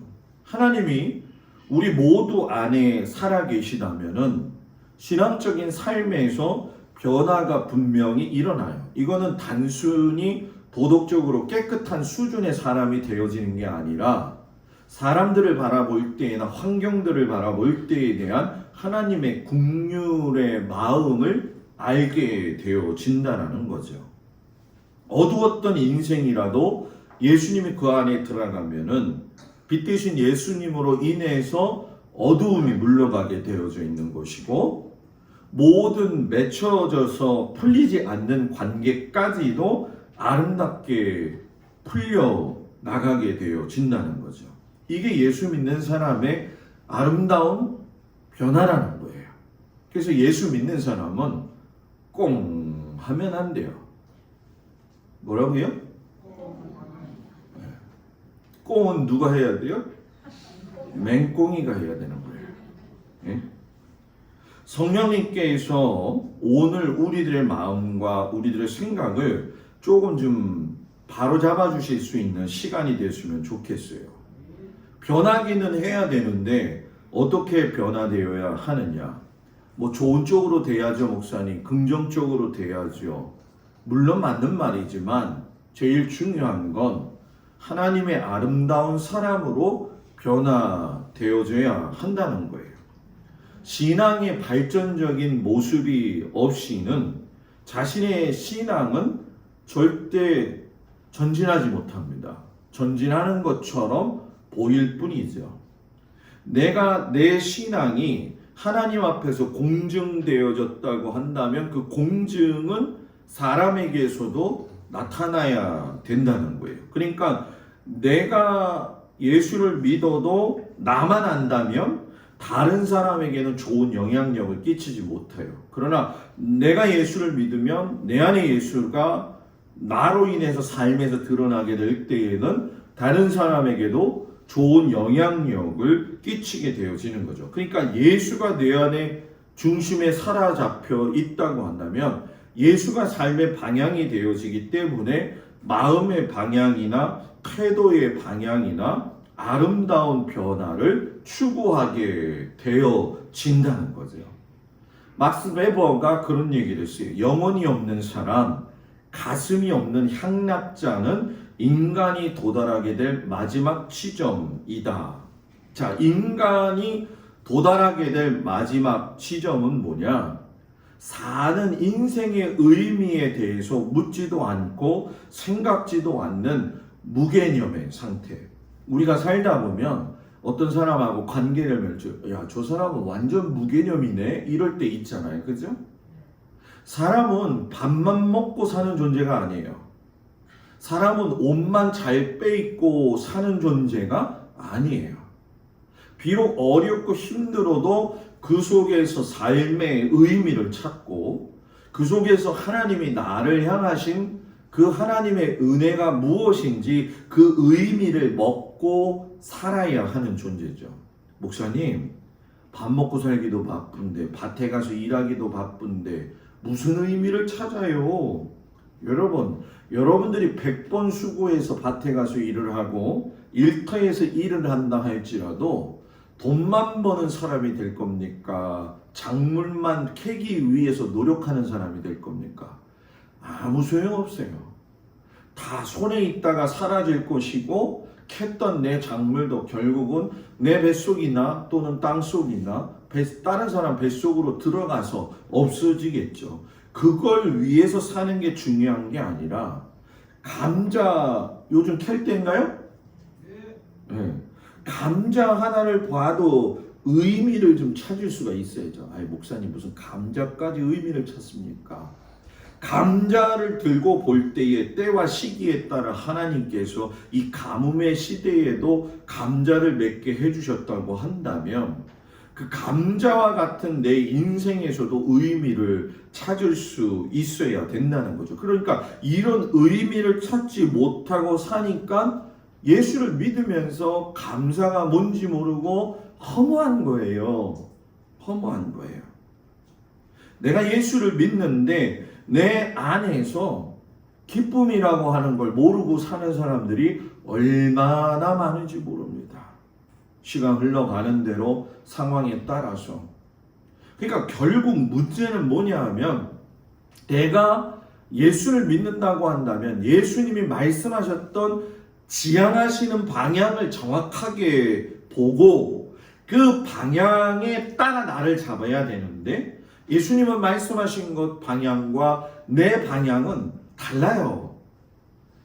하나님이 우리 모두 안에 살아계시다면은 신앙적인 삶에서 변화가 분명히 일어나요. 이거는 단순히 도덕적으로 깨끗한 수준의 사람이 되어지는 게 아니라 사람들을 바라볼 때나 환경들을 바라볼 때에 대한 하나님의 긍휼의 마음을 알게 되어진다는 거죠. 어두웠던 인생이라도 예수님이 그 안에 들어가면은 빛 대신 예수님으로 인해서 어두움이 물러가게 되어져 있는 것이고, 모든 맺혀져서 풀리지 않는 관계까지도 아름답게 풀려 나가게 되어진다는 거죠. 이게 예수 믿는 사람의 아름다운 변화라는 거예요. 그래서 예수 믿는 사람은 꽁 하면 안 돼요. 뭐라고요? 꽁은 누가 해야 돼요? 맹꽁이가 해야 되는 거예요. 예? 성령님께서 오늘 우리들의 마음과 우리들의 생각을 조금 좀 바로잡아 주실 수 있는 시간이 됐으면 좋겠어요. 변하기는 해야 되는데 어떻게 변화되어야 하느냐? 뭐 좋은 쪽으로 돼야죠, 목사님. 긍정적으로 돼야죠. 물론 맞는 말이지만 제일 중요한 건 하나님의 아름다운 사람으로 변화되어져야 한다는 거예요. 신앙의 발전적인 모습이 없이는 자신의 신앙은 절대 전진하지 못합니다. 전진하는 것처럼 보일 뿐이죠. 내 신앙이 하나님 앞에서 공증되어졌다고 한다면 그 공증은 사람에게서도 나타나야 된다는 거예요. 그러니까 내가 예수를 믿어도 나만 안다면 다른 사람에게는 좋은 영향력을 끼치지 못해요. 그러나 내가 예수를 믿으면 내 안에 예수가 나로 인해서 삶에서 드러나게 될 때에는 다른 사람에게도 좋은 영향력을 끼치게 되어지는 거죠. 그러니까 예수가 내 안에 중심에 사로잡혀 있다고 한다면 예수가 삶의 방향이 되어지기 때문에 마음의 방향이나 태도의 방향이나 아름다운 변화를 추구하게 되어진다는 거죠. 막스 베버가 그런 얘기를 했어요. 영혼이 없는 사람, 가슴이 없는 향락자는 인간이 도달하게 될 마지막 지점이다. 자, 인간이 도달하게 될 마지막 지점은 뭐냐? 사는 인생의 의미에 대해서 묻지도 않고 생각지도 않는 무개념의 상태. 우리가 살다 보면 어떤 사람하고 관계를 맺죠. 야, 저 사람은 완전 무개념이네. 이럴 때 있잖아요. 그죠? 사람은 밥만 먹고 사는 존재가 아니에요. 사람은 옷만 잘 빼입고 사는 존재가 아니에요. 비록 어렵고 힘들어도 그 속에서 삶의 의미를 찾고 그 속에서 하나님이 나를 향하신 그 하나님의 은혜가 무엇인지 그 의미를 먹고 살아야 하는 존재죠. 목사님, 밥 먹고 살기도 바쁜데 밭에 가서 일하기도 바쁜데 무슨 의미를 찾아요? 여러분들이 100번 수고해서 밭에 가서 일을 하고 일터에서 일을 한다 할지라도 돈만 버는 사람이 될 겁니까? 작물만 캐기 위해서 노력하는 사람이 될 겁니까? 아무 소용없어요. 다 손에 있다가 사라질 것이고 캤던 내 작물도 결국은 내 뱃속이나 또는 땅속이나 다른 사람 뱃속으로 들어가서 없어지겠죠. 그걸 위해서 사는 게 중요한 게 아니라 감자 요즘 캘 때인가요? 네. 감자 하나를 봐도 의미를 좀 찾을 수가 있어야죠. 아이, 목사님 무슨 감자까지 의미를 찾습니까? 감자를 들고 볼 때의 때와 시기에 따라 하나님께서 이 가뭄의 시대에도 감자를 맺게 해주셨다고 한다면 그 감자와 같은 내 인생에서도 의미를 찾을 수 있어야 된다는 거죠. 그러니까 이런 의미를 찾지 못하고 사니까 예수를 믿으면서 감사가 뭔지 모르고 허무한 거예요. 허무한 거예요. 내가 예수를 믿는데 내 안에서 기쁨이라고 하는 걸 모르고 사는 사람들이 얼마나 많은지 모릅니다. 시간 흘러가는 대로 상황에 따라서. 그러니까 결국 문제는 뭐냐 하면 내가 예수를 믿는다고 한다면 예수님이 말씀하셨던 지향하시는 방향을 정확하게 보고 그 방향에 따라 나를 잡아야 되는데 예수님은 말씀하신 것 방향과 내 방향은 달라요.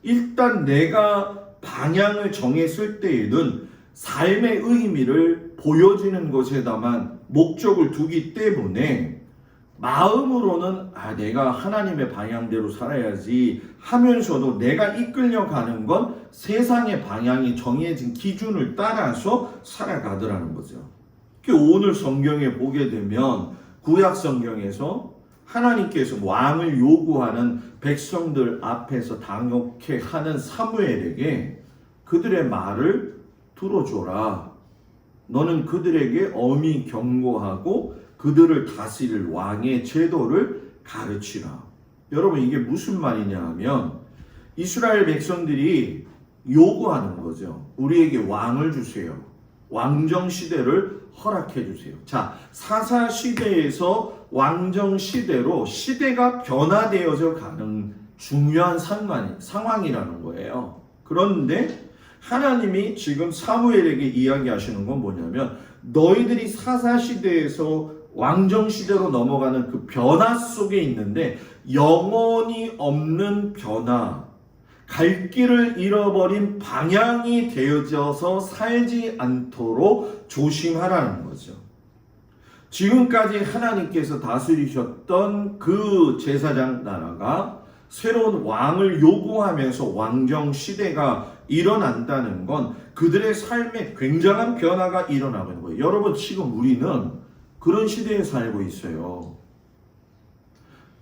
일단 내가 방향을 정했을 때에는 삶의 의미를 보여지는 것에다만 목적을 두기 때문에 마음으로는 내가 하나님의 방향대로 살아야지 하면서도 내가 이끌려가는 건 세상의 방향이 정해진 기준을 따라서 살아가더라는 거죠. 오늘 성경에 보게 되면 구약 성경에서 하나님께서 왕을 요구하는 백성들 앞에서 당혹해 하는 사무엘에게 그들의 말을 들어줘라. 너는 그들에게 엄히 경고하고 그들을 다스릴 왕의 제도를 가르치라. 여러분 이게 무슨 말이냐 하면 이스라엘 백성들이 요구하는 거죠. 우리에게 왕을 주세요. 왕정 시대를 허락해 주세요. 자, 사사 시대에서 왕정 시대로 시대가 변화되어져 가는 중요한 상황이라는 거예요. 그런데 하나님이 지금 사무엘에게 이야기하시는 건 뭐냐면 너희들이 사사 시대에서 왕정 시대로 넘어가는 그 변화 속에 있는데 영원히 없는 변화, 갈 길을 잃어버린 방향이 되어져서 살지 않도록 조심하라는 거죠. 지금까지 하나님께서 다스리셨던 그 제사장 나라가 새로운 왕을 요구하면서 왕정 시대가 일어난다는 건 그들의 삶에 굉장한 변화가 일어나고 있는 거예요. 여러분 지금 우리는 그런 시대에 살고 있어요.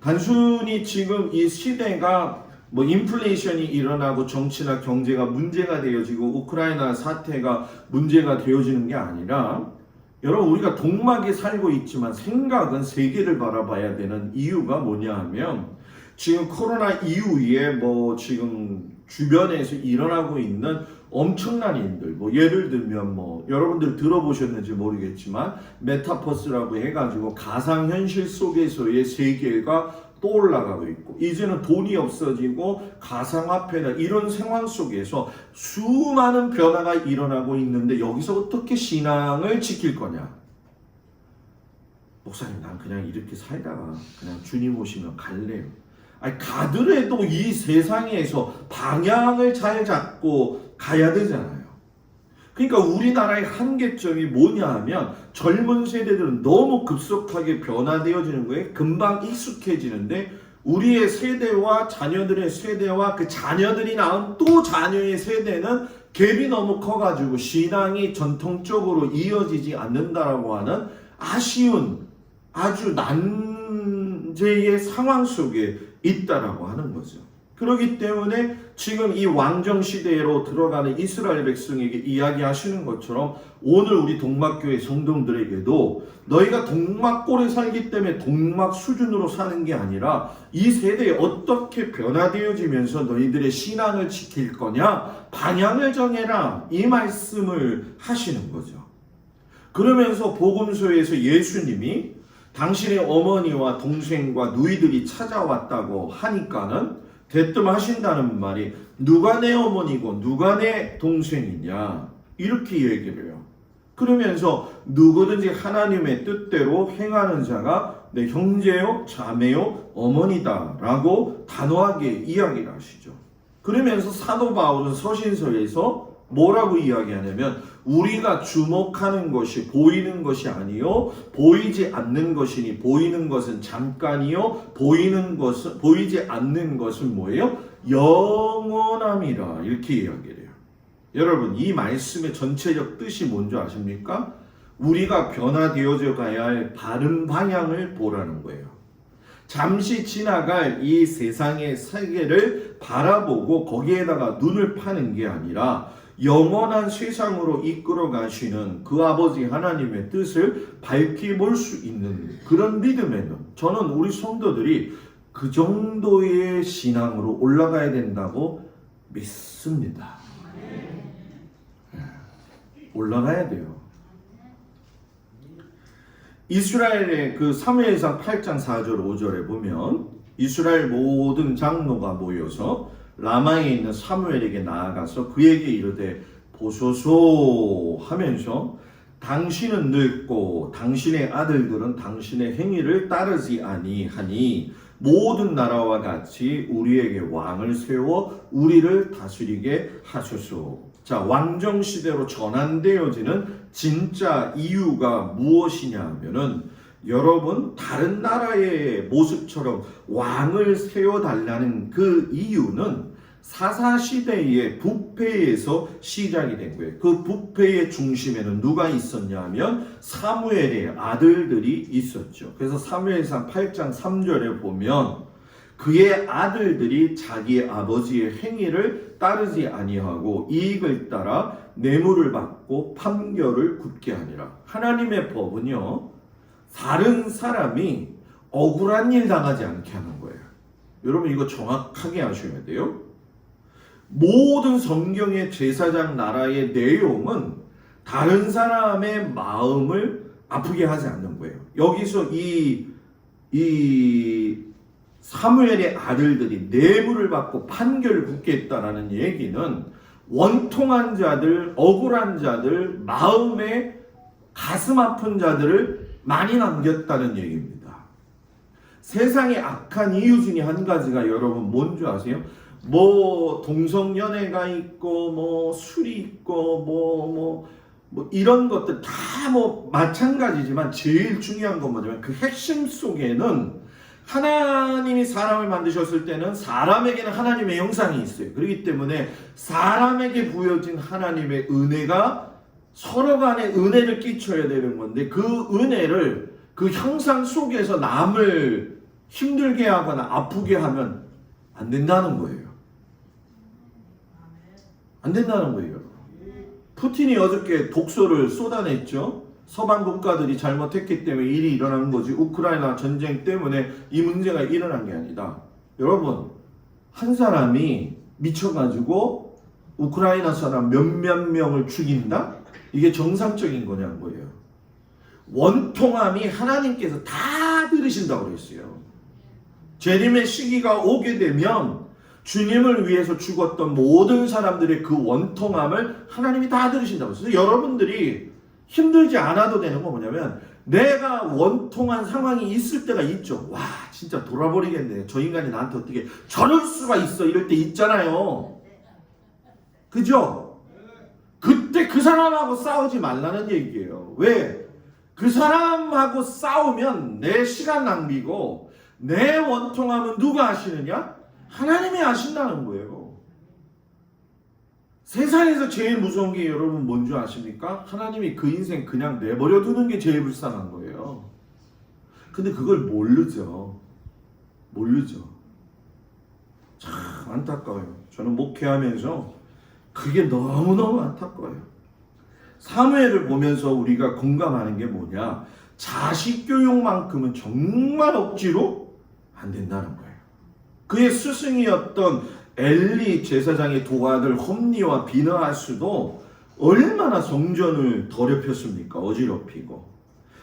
단순히 지금 이 시대가 인플레이션이 일어나고 정치나 경제가 문제가 되어지고 우크라이나 사태가 문제가 되어지는 게 아니라 여러분 우리가 동막에 살고 있지만 생각은 세계를 바라봐야 되는 이유가 뭐냐 하면 지금 코로나 이후에 지금 주변에서 일어나고 있는 엄청난 일들, 예를 들면 여러분들 들어보셨는지 모르겠지만 메타버스라고 해가지고 가상현실 속에서의 세계가 떠올라가고 있고 이제는 돈이 없어지고 가상화폐나 이런 상황 속에서 수많은 변화가 일어나고 있는데 여기서 어떻게 신앙을 지킬 거냐? 목사님 난 그냥 이렇게 살다가 그냥 주님 오시면 갈래요. 가더라도 이 세상에서 방향을 잘 잡고 가야 되잖아요. 그러니까 우리나라의 한계점이 뭐냐 하면 젊은 세대들은 너무 급속하게 변화되어지는 거에 금방 익숙해지는데 우리의 세대와 자녀들의 세대와 그 자녀들이 낳은 또 자녀의 세대는 갭이 너무 커가지고 신앙이 전통적으로 이어지지 않는다라고 하는 아쉬운 아주 난제의 상황 속에 있다라고 하는 거죠. 그렇기 때문에 지금 이 왕정 시대로 들어가는 이스라엘 백성에게 이야기하시는 것처럼 오늘 우리 동막교회 성도들에게도 너희가 동막골에 살기 때문에 동막 수준으로 사는 게 아니라 이 세대에 어떻게 변화되어지면서 너희들의 신앙을 지킬 거냐 방향을 정해라 이 말씀을 하시는 거죠. 그러면서 복음서에서 예수님이 당신의 어머니와 동생과 누이들이 찾아왔다고 하니까는 대뜸 하신다는 말이 누가 내 어머니고 누가 내 동생이냐 이렇게 얘기를 해요. 그러면서 누구든지 하나님의 뜻대로 행하는 자가 내 형제요 자매요 어머니다 라고 단호하게 이야기를 하시죠. 그러면서 사도 바울은 서신서에서 뭐라고 이야기하냐면 우리가 주목하는 것이 보이는 것이 아니요 보이지 않는 것이니 보이는 것은 잠깐이요 보이지 않는 것은 뭐예요? 영원함이라 이렇게 이야기를 해요. 여러분 이 말씀의 전체적 뜻이 뭔지 아십니까? 우리가 변화되어져 가야 할 바른 방향을 보라는 거예요. 잠시 지나갈 이 세상의 세계를 바라보고 거기에다가 눈을 파는 게 아니라 영원한 세상으로 이끌어 가시는 그 아버지 하나님의 뜻을 밝히 볼 수 있는 그런 믿음에는 저는 우리 성도들이 그 정도의 신앙으로 올라가야 된다고 믿습니다. 올라가야 돼요. 이스라엘의 그 사무엘상 8장 4절 5절에 보면 이스라엘 모든 장로가 모여서 라마에 있는 사무엘에게 나아가서 그에게 이르되 보소서 하면서 당신은 늙고 당신의 아들들은 당신의 행위를 따르지 아니하니 모든 나라와 같이 우리에게 왕을 세워 우리를 다스리게 하소서. 자, 왕정 시대로 전환되어지는 진짜 이유가 무엇이냐 하면은 여러분 다른 나라의 모습처럼 왕을 세워달라는 그 이유는 사사시대의 부패에서 시작이 된 거예요. 그 부패의 중심에는 누가 있었냐 하면 사무엘의 아들들이 있었죠. 그래서 사무엘상 8장 3절에 보면 그의 아들들이 자기 아버지의 행위를 따르지 아니하고 이익을 따라 뇌물을 받고 판결을 굽게 하니라. 하나님의 법은요, 다른 사람이 억울한 일 당하지 않게 하는 거예요. 여러분 이거 정확하게 아셔야 돼요. 모든 성경의 제사장 나라의 내용은 다른 사람의 마음을 아프게 하지 않는 거예요. 여기서 이 사무엘의 아들들이 뇌물을 받고 판결을 굽게 했다라는 얘기는 원통한 자들, 억울한 자들, 마음에 가슴 아픈 자들을 많이 남겼다는 얘기입니다. 세상의 악한 이유 중에 한 가지가 여러분 뭔지 아세요? 뭐 동성연애가 있고 뭐 술이 있고 뭐 이런 것들 다 뭐 마찬가지지만 제일 중요한 건 뭐냐면 그 핵심 속에는 하나님이 사람을 만드셨을 때는 사람에게는 하나님의 형상이 있어요. 그렇기 때문에 사람에게 부여진 하나님의 은혜가 서로 간에 은혜를 끼쳐야 되는 건데 그 은혜를 그 형상 속에서 남을 힘들게 하거나 아프게 하면 안 된다는 거예요. 안 된다는 거예요. 푸틴이 어저께 독소를 쏟아냈죠. 서방 국가들이 잘못했기 때문에 일이 일어난 거지 우크라이나 전쟁 때문에 이 문제가 일어난 게 아니다. 여러분 한 사람이 미쳐가지고 우크라이나 사람 몇몇 명을 죽인다? 이게 정상적인 거냐는 거예요. 원통함이 하나님께서 다 들으신다고 그랬어요. 재림의 시기가 오게 되면 주님을 위해서 죽었던 모든 사람들의 그 원통함을 하나님이 다 들으신다고 했어요. 여러분들이 힘들지 않아도 되는 건 뭐냐면 내가 원통한 상황이 있을 때가 있죠. 와 진짜 돌아버리겠네. 저 인간이 나한테 어떻게 저럴 수가 있어. 이럴 때 있잖아요. 그죠? 그때 그 사람하고 싸우지 말라는 얘기예요. 왜? 그 사람하고 싸우면 내 시간 낭비고 내 원통함은 누가 하시느냐? 하나님이 하신다는 거예요. 세상에서 제일 무서운 게 여러분 뭔지 아십니까? 하나님이 그 인생 그냥 내버려 두는 게 제일 불쌍한 거예요. 근데 그걸 모르죠. 참 안타까워요. 저는 목회하면서 그게 너무너무 안타까워요. 사무엘을 보면서 우리가 공감하는 게 뭐냐? 자식 교육만큼은 정말 억지로 안 된다는 거예요. 그의 스승이었던 엘리 제사장의 두 아들 홈니와 비느하스도 얼마나 성전을 더럽혔습니까? 어지럽히고.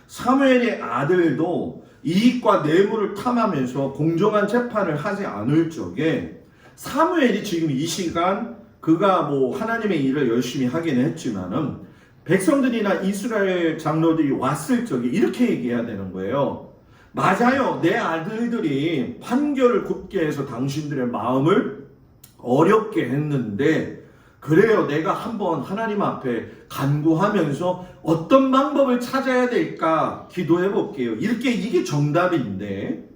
사무엘의 아들도 이익과 뇌물을 탐하면서 공정한 재판을 하지 않을 적에 사무엘이 지금 이 시간 그가 뭐 하나님의 일을 열심히 하긴 했지만은 백성들이나 이스라엘 장로들이 왔을 적에 이렇게 얘기해야 되는 거예요. 맞아요. 내 아들들이 판결을 굽게 해서 당신들의 마음을 어렵게 했는데 그래요. 내가 한번 하나님 앞에 간구하면서 어떤 방법을 찾아야 될까 기도해 볼게요. 이게 정답인데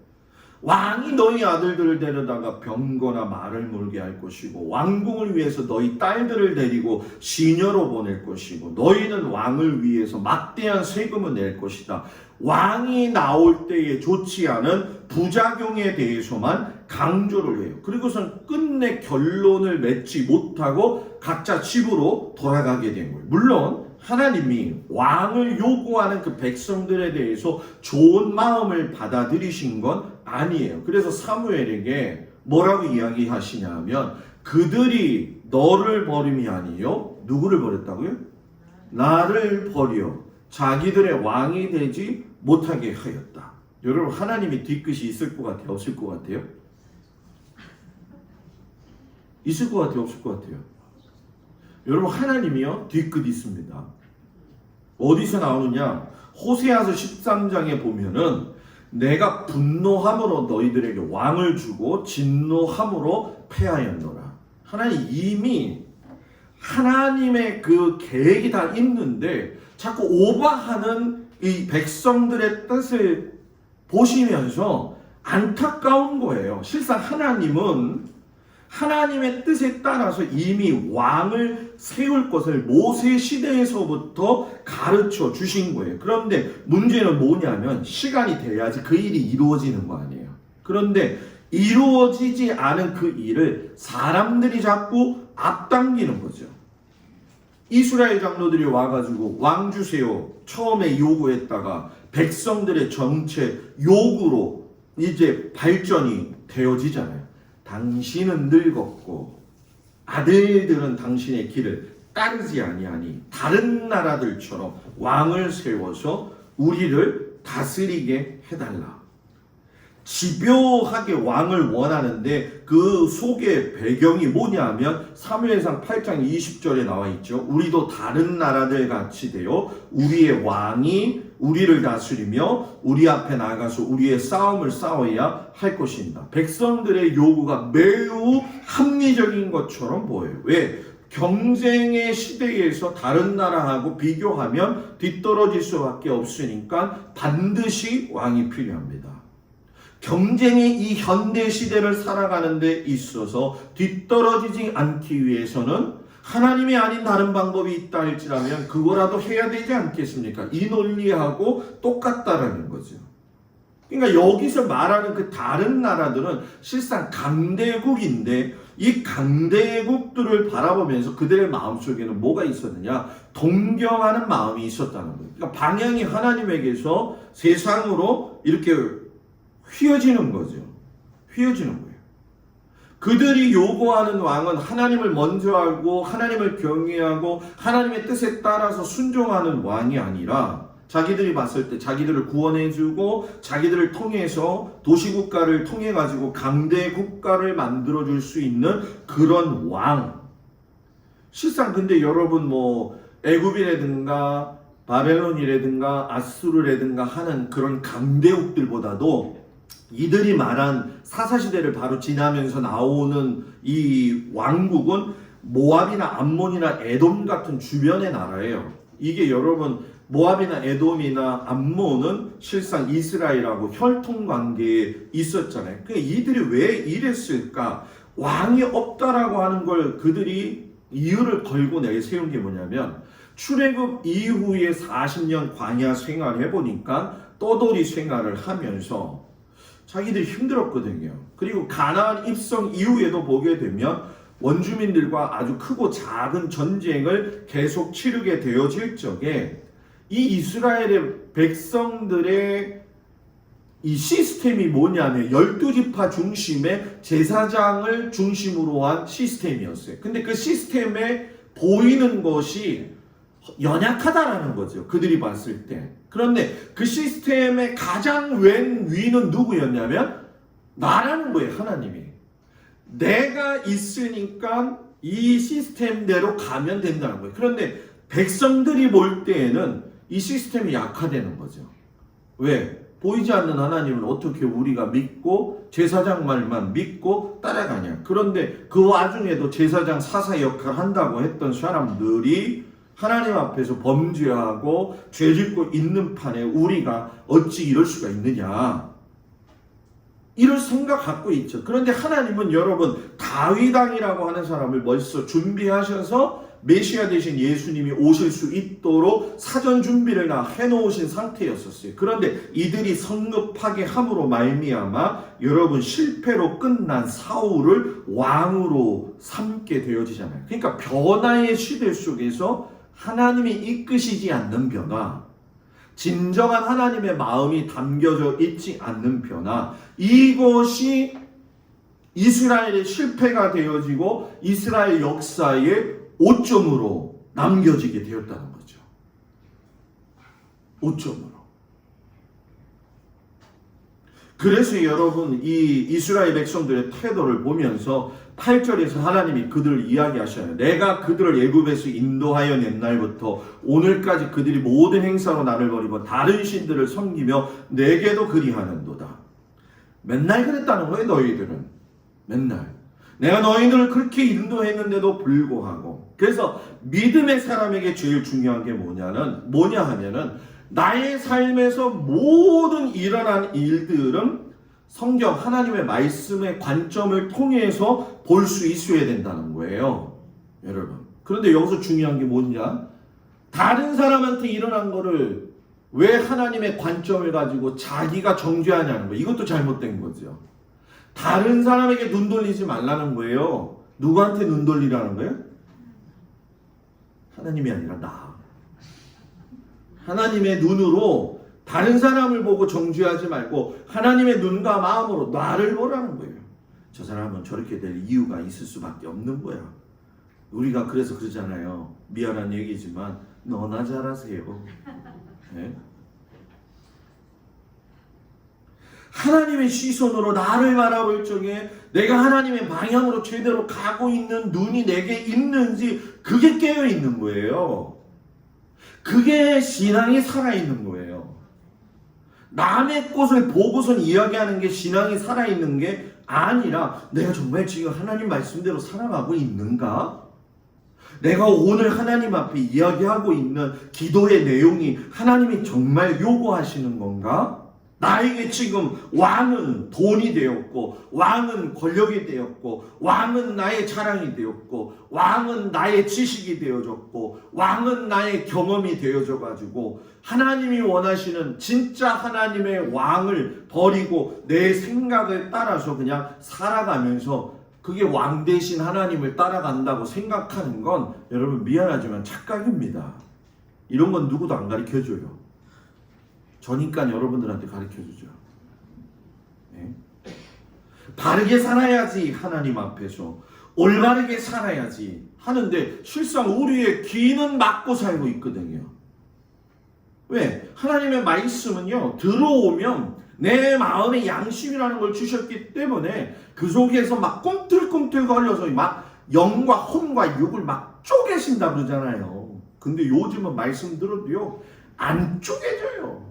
왕이 너희 아들들을 데려다가 병거나 말을 몰게 할 것이고 왕궁을 위해서 너희 딸들을 데리고 시녀로 보낼 것이고 너희는 왕을 위해서 막대한 세금을 낼 것이다. 왕이 나올 때에 좋지 않은 부작용에 대해서만 강조를 해요. 그리고선 끝내 결론을 맺지 못하고 각자 집으로 돌아가게 된 거예요. 물론 하나님이 왕을 요구하는 그 백성들에 대해서 좋은 마음을 받아들이신 건 아니에요. 그래서 사무엘에게 뭐라고 이야기하시냐 하면 그들이 너를 버림이 아니요 누구를 버렸다고요? 나를 버려 자기들의 왕이 되지 못하게 하였다. 여러분, 하나님이 뒤끝이 있을 것 같아요? 없을 것 같아요? 있을 것 같아요? 없을 것 같아요? 여러분, 하나님이요 뒤끝 있습니다. 어디서 나오느냐? 호세아서 13장에 보면은 내가 분노함으로 너희들에게 왕을 주고 진노함으로 패하였노라. 하나님 이미 하나님의 그 계획이 다 있는데 자꾸 오버하는 이 백성들의 뜻을 보시면서 안타까운 거예요. 실상 하나님은 하나님의 뜻에 따라서 이미 왕을 세울 것을 모세 시대에서부터 가르쳐 주신 거예요. 그런데 문제는 뭐냐면 시간이 돼야지 그 일이 이루어지는 거 아니에요. 그런데 이루어지지 않은 그 일을 사람들이 자꾸 앞당기는 거죠. 이스라엘 장로들이 와가지고 왕 주세요 처음에 요구했다가 백성들의 정책 요구로 이제 발전이 되어지잖아요. 당신은 늙었고 아들들은 당신의 길을 따르지 아니하니 다른 나라들처럼 왕을 세워서 우리를 다스리게 해달라. 집요하게 왕을 원하는데 그 속의 배경이 뭐냐면 사무엘상 8장 20절에 나와 있죠. 우리도 다른 나라들 같이 되어 우리의 왕이 우리를 다스리며 우리 앞에 나가서 우리의 싸움을 싸워야 할 것입니다. 백성들의 요구가 매우 합리적인 것처럼 보여요. 왜? 경쟁의 시대에서 다른 나라하고 비교하면 뒤떨어질 수밖에 없으니까 반드시 왕이 필요합니다. 경쟁의 이 현대 시대를 살아가는 데 있어서 뒤떨어지지 않기 위해서는 하나님이 아닌 다른 방법이 있다 할지라면 그거라도 해야 되지 않겠습니까? 이 논리하고 똑같다라는 거죠. 그러니까 여기서 말하는 그 다른 나라들은 실상 강대국인데 이 강대국들을 바라보면서 그들의 마음속에는 뭐가 있었느냐? 동경하는 마음이 있었다는 거예요. 그러니까 방향이 하나님에게서 세상으로 이렇게 휘어지는 거죠. 휘어지는 거예요. 그들이 요구하는 왕은 하나님을 먼저 알고 하나님을 경외하고 하나님의 뜻에 따라서 순종하는 왕이 아니라 자기들이 봤을 때 자기들을 구원해주고 자기들을 통해서 도시국가를 통해 가지고 강대 국가를 만들어줄 수 있는 그런 왕. 실상 근데 여러분 뭐 애굽이라든가 바벨론이라든가 아수르라든가 하는 그런 강대국들보다도 이들이 말한 사사시대를 바로 지나면서 나오는 이 왕국은 모압이나 암몬이나 에돔 같은 주변의 나라예요. 이게 여러분 모압이나 에돔이나 암몬은 실상 이스라엘하고 혈통관계에 있었잖아요. 그러니까 이들이 왜 이랬을까? 왕이 없다라고 하는 걸 그들이 이유를 걸고 내세운 게 뭐냐면 출애굽 이후에 40년 광야 생활을 해보니까 떠돌이 생활을 하면서 자기들이 힘들었거든요. 그리고 가나안 입성 이후에도 보게 되면 원주민들과 아주 크고 작은 전쟁을 계속 치르게 되어질 적에 이 이스라엘의 백성들의 이 시스템이 뭐냐면 12지파 중심의 제사장을 중심으로 한 시스템이었어요. 근데 그 시스템에 보이는 것이 연약하다라는 거죠. 그들이 봤을 때. 그런데 그 시스템의 가장 왼 위는 누구였냐면 나라는 거예요. 하나님이. 내가 있으니까 이 시스템대로 가면 된다는 거예요. 그런데 백성들이 볼 때에는 이 시스템이 약화되는 거죠. 왜? 보이지 않는 하나님은 어떻게 우리가 믿고 제사장 말만 믿고 따라가냐. 그런데 그 와중에도 제사장 사사 역할을 한다고 했던 사람들이 하나님 앞에서 범죄하고 죄짓고 있는 판에 우리가 어찌 이럴 수가 있느냐. 이럴 생각 갖고 있죠. 그런데 하나님은 여러분 다윗왕이라고 하는 사람을 벌써 준비하셔서 메시아 되신 예수님이 오실 수 있도록 사전 준비를 다 해놓으신 상태였었어요. 그런데 이들이 성급하게 함으로 말미암아 여러분 실패로 끝난 사울을 왕으로 삼게 되어지잖아요. 그러니까 변화의 시대 속에서 하나님이 이끄시지 않는 변화, 진정한 하나님의 마음이 담겨져 있지 않는 변화, 이것이 이스라엘의 실패가 되어지고 이스라엘 역사의 오점으로 남겨지게 되었다는 거죠. 5점으로. 그래서 여러분 이 이스라엘 백성들의 태도를 보면서 8절에서 하나님이 그들을 이야기하셔요. 내가 그들을 애굽에서 인도하여 낸 날부터 오늘까지 그들이 모든 행사로 나를 버리고 다른 신들을 섬기며 내게도 그리하는도다. 맨날 그랬다는 거예요. 너희들은 맨날 내가 너희들을 그렇게 인도했는데도 불구하고. 그래서 믿음의 사람에게 제일 중요한 게 뭐냐 하면은 나의 삶에서 모든 일어난 일들은 성경 하나님의 말씀의 관점을 통해서 볼 수 있어야 된다는 거예요, 여러분. 그런데 여기서 중요한 게 뭐냐? 다른 사람한테 일어난 거를 왜 하나님의 관점을 가지고 자기가 정죄하냐는 거예요. 이것도 잘못된 거죠. 다른 사람에게 눈 돌리지 말라는 거예요. 누구한테 눈 돌리라는 거예요? 하나님이 아니라 나. 하나님의 눈으로 다른 사람을 보고 정죄하지 말고 하나님의 눈과 마음으로 나를 보라는 거예요. 저 사람은 저렇게 될 이유가 있을 수밖에 없는 거야. 우리가 그래서 그러잖아요. 미안한 얘기지만 너나 잘하세요. 네? 하나님의 시선으로 나를 바라볼 적에 내가 하나님의 방향으로 제대로 가고 있는 눈이 내게 있는지 그게 깨어 있는 거예요. 그게 신앙이 살아있는 거예요. 남의 것을 보고선 이야기하는 게 신앙이 살아있는 게 아니라 내가 정말 지금 하나님 말씀대로 살아가고 있는가? 내가 오늘 하나님 앞에 이야기하고 있는 기도의 내용이 하나님이 정말 요구하시는 건가? 나에게 지금 왕은 돈이 되었고 왕은 권력이 되었고 왕은 나의 자랑이 되었고 왕은 나의 지식이 되어졌고 왕은 나의 경험이 되어져 가지고 하나님이 원하시는 진짜 하나님의 왕을 버리고 내 생각을 따라서 그냥 살아가면서 그게 왕 대신 하나님을 따라간다고 생각하는 건 여러분 미안하지만 착각입니다. 이런 건 누구도 안 가르쳐줘요. 저니까 여러분들한테 가르쳐주죠. 네? 바르게 살아야지 하나님 앞에서 올바르게 살아야지 하는데 실상 우리의 귀는 막고 살고 있거든요. 왜? 하나님의 말씀은요 들어오면 내 마음에 양심이라는 걸 주셨기 때문에 그 속에서 막 꿈틀꿈틀거려서 막 영과 혼과 육을 막 쪼개신다 그러잖아요. 근데 요즘은 말씀 들어도요 안 쪼개져요.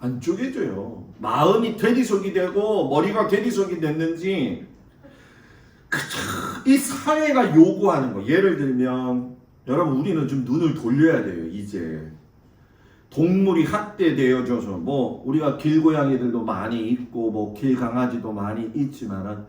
안 쪼개져요. 마음이 돼지속이 되고 머리가 돼지속이 됐는지 이 사회가 요구하는 거. 예를 들면 여러분 우리는 좀 눈을 돌려야 돼요. 이제 동물이 학대되어져서 뭐 우리가 길고양이들도 많이 있고 뭐 길강아지도 많이 있지만은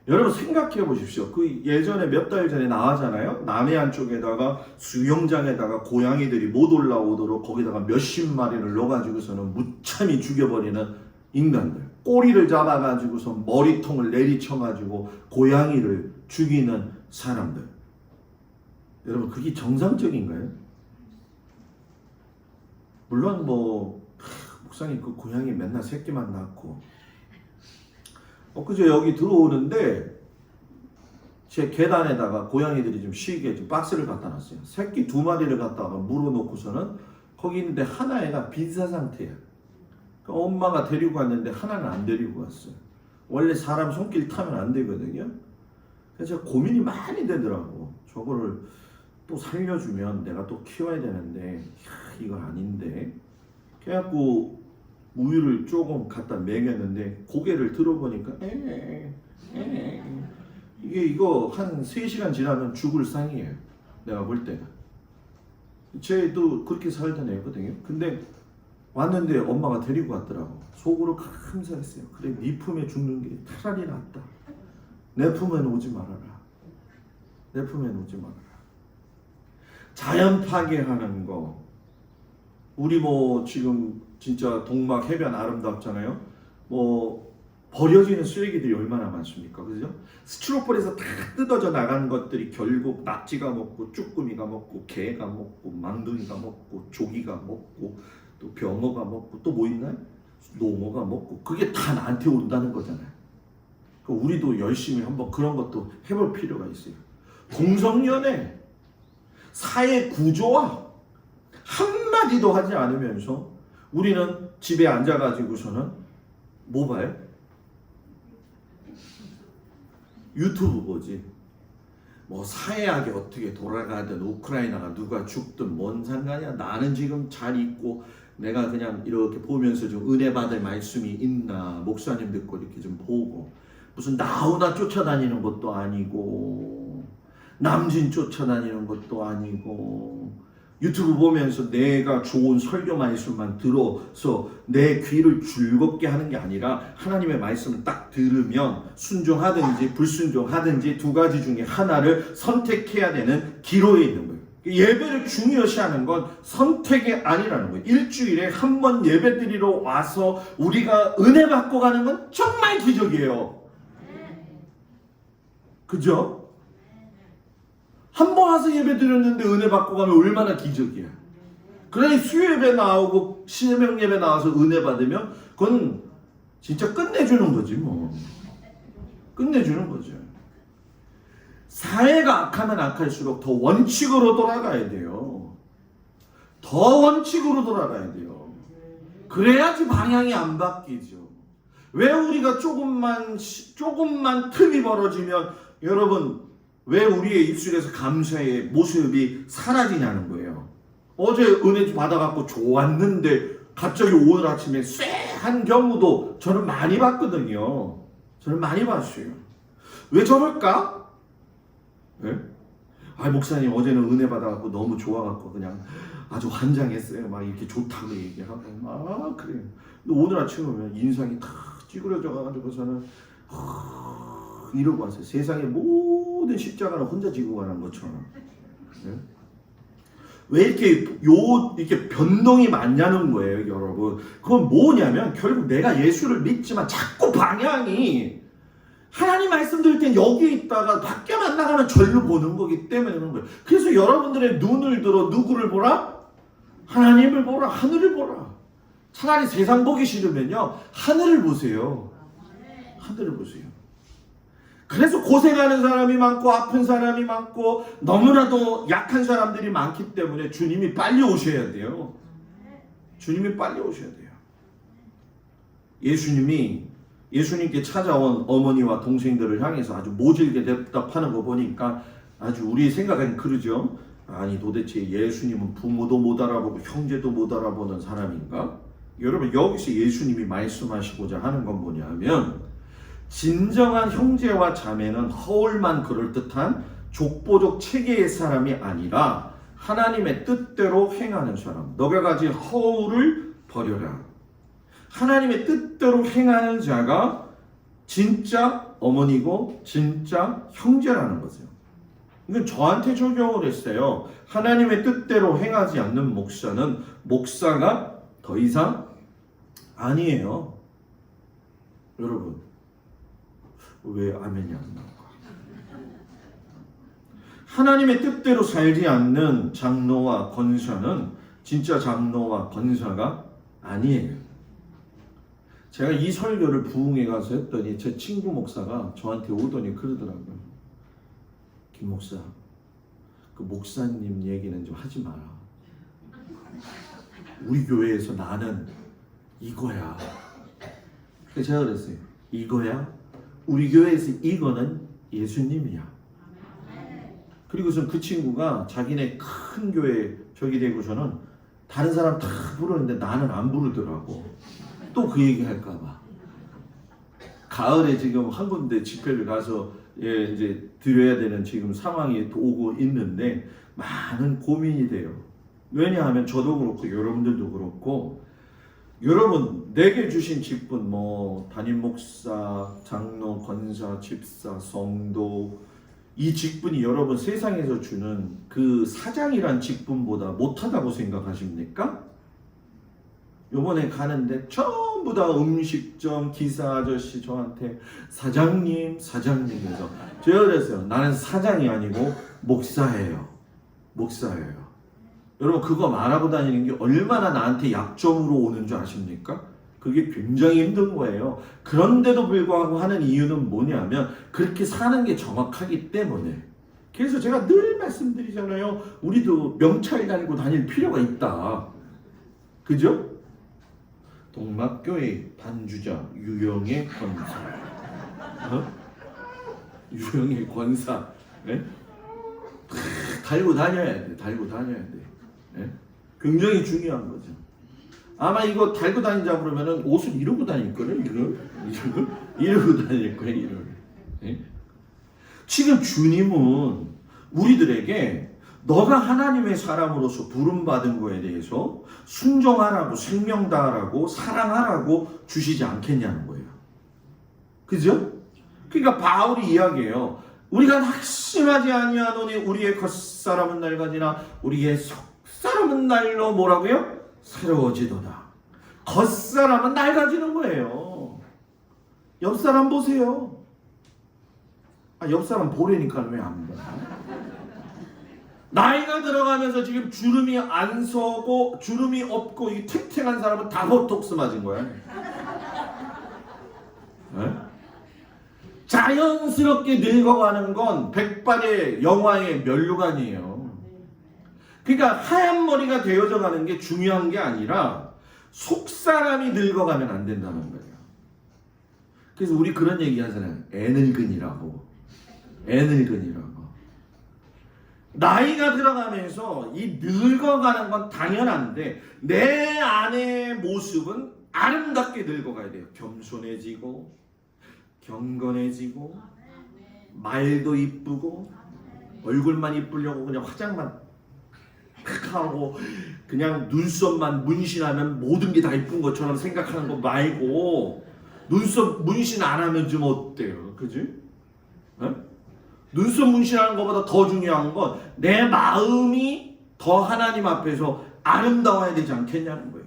여러분 생각해 보십시오. 그 예전에 몇 달 전에 나왔잖아요. 남해안 쪽에다가 수영장에다가 고양이들이 못 올라오도록 거기다가 몇십 마리를 넣어가지고서는 무참히 죽여버리는 인간들. 꼬리를 잡아가지고서 머리통을 내리쳐가지고 고양이를 죽이는 사람들. 여러분 그게 정상적인가요? 물론 뭐 목사님 그 고양이 맨날 새끼만 낳고 그저 여기 들어오는데 제 계단에다가 고양이들이 좀 쉬게 좀 박스를 갖다 놨어요. 새끼 2마리를 갖다가 물어놓고서는 거기 있는데 하나애가 빈사 상태야. 그러니까 엄마가 데리고 왔는데 하나는 안 데리고 왔어요. 원래 사람 손길 타면 안 되거든요. 그래서 제가 고민이 많이 되더라고. 저거를 또 살려주면 내가 또 키워야 되는데 이건 아닌데. 그래갖고 우유를 조금 갖다 먹였는데 고개를 들어보니까 이거 한 3시간 지나면 죽을 상이에요. 내가 볼 때는. 쟤도 그렇게 살던 애거든요. 근데 왔는데 엄마가 데리고 왔더라고. 속으로 감사했어요. 그래 네 품에 죽는 게 차라리 낫다. 내 품엔 오지 말아라. 내 품엔 오지 말아라. 자연 파괴하는 거. 우리 뭐 지금 진짜 동막 해변 아름답잖아요. 뭐 버려지는 쓰레기들이 얼마나 많습니까? 그죠? 스티로폴에서 다 뜯어져 나간 것들이 결국 낙지가 먹고 쭈꾸미가 먹고 개가 먹고 망둥이가 먹고 조기가 먹고 또 병어가 먹고 또 뭐 있나요? 농어가 먹고 그게 다 나한테 온다는 거잖아요. 우리도 열심히 한번 그런 것도 해볼 필요가 있어요. 동성연애 사회 구조와 한마디도 하지 않으면서 우리는 집에 앉아가지고서는 모바일 유튜브 보지. 뭐 사회학이 어떻게 돌아가든 우크라이나가 누가 죽든 뭔 상관이야. 나는 지금 잘 있고 내가 그냥 이렇게 보면서 좀 은혜 받을 말씀이 있나 목사님 듣고 이렇게 좀 보고, 무슨 나오나 쫓아다니는 것도 아니고 남진 쫓아다니는 것도 아니고 유튜브 보면서 내가 좋은 설교 말씀만 들어서 내 귀를 즐겁게 하는 게 아니라 하나님의 말씀을 딱 들으면 순종하든지 불순종하든지 두 가지 중에 하나를 선택해야 되는 기로에 있는 거예요. 예배를 중요시하는 건 선택이 아니라는 거예요. 일주일에 한 번 예배 드리러 와서 우리가 은혜 받고 가는 건 정말 기적이에요. 그죠? 한 번 와서 예배 드렸는데 은혜 받고 가면 얼마나 기적이야. 그러니 수요 예배 나오고 새벽 예배 나와서 은혜 받으면 그건 진짜 끝내주는 거지 뭐. 끝내주는 거죠. 사회가 악하면 악할수록 더 원칙으로 돌아가야 돼요. 더 원칙으로 돌아가야 돼요. 그래야지 방향이 안 바뀌죠. 왜 우리가 조금만 틈이 벌어지면 여러분 왜 우리의 입술에서 감사의 모습이 사라지냐는 거예요. 어제 은혜 받아갖고 좋았는데 갑자기 오늘 아침에 쎄한 경우도 저는 많이 봤거든요. 저는 많이 봤어요. 왜 저럴까? 네? 아 목사님 어제는 은혜 받아갖고 너무 좋아갖고 그냥 아주 환장했어요. 막 이렇게 좋다고 얘기하고 막 그래요. 근데 오늘 아침에 보면 인상이 탁 찌그러져가지고서는 이러고 왔어요. 세상의 모든 십자가를 혼자 지고 가는 것처럼. 네? 왜 이렇게 변동이 많냐는 거예요, 여러분. 그건 뭐냐면 결국 내가 예수를 믿지만 자꾸 방향이 하나님 말씀 들을 땐 여기에 있다가 밖에만 나가면 절로 보는 거기 때문에 그런 거예요. 그래서 여러분들의 눈을 들어 누구를 보라? 하나님을 보라, 하늘을 보라. 차라리 세상 보기 싫으면요, 하늘을 보세요. 하늘을 보세요. 그래서 고생하는 사람이 많고 아픈 사람이 많고 너무나도 약한 사람들이 많기 때문에 주님이 빨리 오셔야 돼요. 주님이 빨리 오셔야 돼요. 예수님께 찾아온 어머니와 동생들을 향해서 아주 모질게 대답하는 거 보니까 아주 우리 생각엔 그러죠. 아니 도대체 예수님은 부모도 못 알아보고 형제도 못 알아보는 사람인가? 여러분 여기서 예수님이 말씀하시고자 하는 건 뭐냐면 진정한 형제와 자매는 허울만 그럴듯한 족보족 체계의 사람이 아니라 하나님의 뜻대로 행하는 사람. 너가 가진 허울을 버려라. 하나님의 뜻대로 행하는 자가 진짜 어머니고 진짜 형제라는 거죠. 이건 저한테 적용을 했어요. 하나님의 뜻대로 행하지 않는 목사는 목사가 더 이상 아니에요. 여러분 왜 아멘이 안 나올까? 하나님의 뜻대로 살지 않는 장로와 권사는 진짜 장로와 권사가 아니에요. 제가 이 설교를 부흥회 가서 했더니 제 친구 목사가 저한테 오더니 그러더라고요. 김 목사, 그 목사님 얘기는 좀 하지 마라. 우리 교회에서 나는 이거야. 그래서 제가 그랬어요. 이거야? 우리 교회에서 이거는 예수님이야. 그리고선 그 친구가 자기네 큰 교회 저기 되고서는 다른 사람 다 부르는데 나는 안 부르더라고. 또 그 얘기 할까봐. 가을에 지금 한 군데 집회를 가서 이제 드려야 되는 지금 상황이 오고 있는데 많은 고민이 돼요. 왜냐하면 저도 그렇고 여러분들도 그렇고 여러분 내게 주신 직분 뭐 담임 목사, 장로, 권사, 집사, 성도 이 직분이 여러분 세상에서 주는 그 사장이란 직분보다 못하다고 생각하십니까? 요번에 가는데 전부 다 음식점 기사 아저씨 저한테 사장님 해서 제가 그랬어요. 나는 사장이 아니고 목사예요. 목사예요. 여러분 그거 말하고 다니는 게 얼마나 나한테 약점으로 오는 줄 아십니까? 그게 굉장히 힘든 거예요. 그런데도 불구하고 하는 이유는 뭐냐면 그렇게 사는 게 정확하기 때문에 그래서 제가 늘 말씀드리잖아요. 우리도 명찰 달고 다닐 필요가 있다. 그죠? 동막교회 반주자 유영의 권사. 유영의 권사. 네? 달고 다녀야 돼. 달고 다녀야 돼. 네? 굉장히 중요한 거죠. 아마 이거 달고 다니자 그러면은 옷을 이러고 다닐 거예요. 이러고 다닐 거예요. 이러고. 네? 지금 주님은 우리들에게 너가 하나님의 사람으로서 부름받은 거에 대해서 순종하라고, 생명 다하라고, 사랑하라고 주시지 않겠냐는 거예요. 그죠? 그러니까 바울이 이야기해요. 우리가 낙심하지 아니하노니 우리의 겉사람은 낡아지나 우리의 속사람은 날로 뭐라고요? 새로워지도다. 겉사람은 낡아지는 거예요. 옆사람 보세요. 옆사람 보려니까 왜 안 봐? 나이가 들어가면서 지금 주름이 안 서고 주름이 없고 이 탱탱한 사람은 다 보톡스 맞은 거야. 네? 자연스럽게 늙어가는 건 백발의 영화의 면류관이에요. 그러니까 하얀 머리가 되어져 가는 게 중요한 게 아니라 속사람이 늙어가면 안 된다는 거예요. 그래서 우리 그런 얘기 하잖아요. 애늙은이라고. 애늙은이라고. 나이가 들어가면서 이 늙어가는 건 당연한데 내 안의 모습은 아름답게 늙어가야 돼요. 겸손해지고 경건해지고 말도 이쁘고 얼굴만 이쁘려고 그냥 화장만 하고 그냥 눈썹만 문신하면 모든 게 다 이쁜 것처럼 생각하는 거 말고 눈썹 문신 안 하면 좀 어때요? 그지? 네? 눈썹 문신하는 것보다 더 중요한 건 내 마음이 더 하나님 앞에서 아름다워야 되지 않겠냐는 거예요.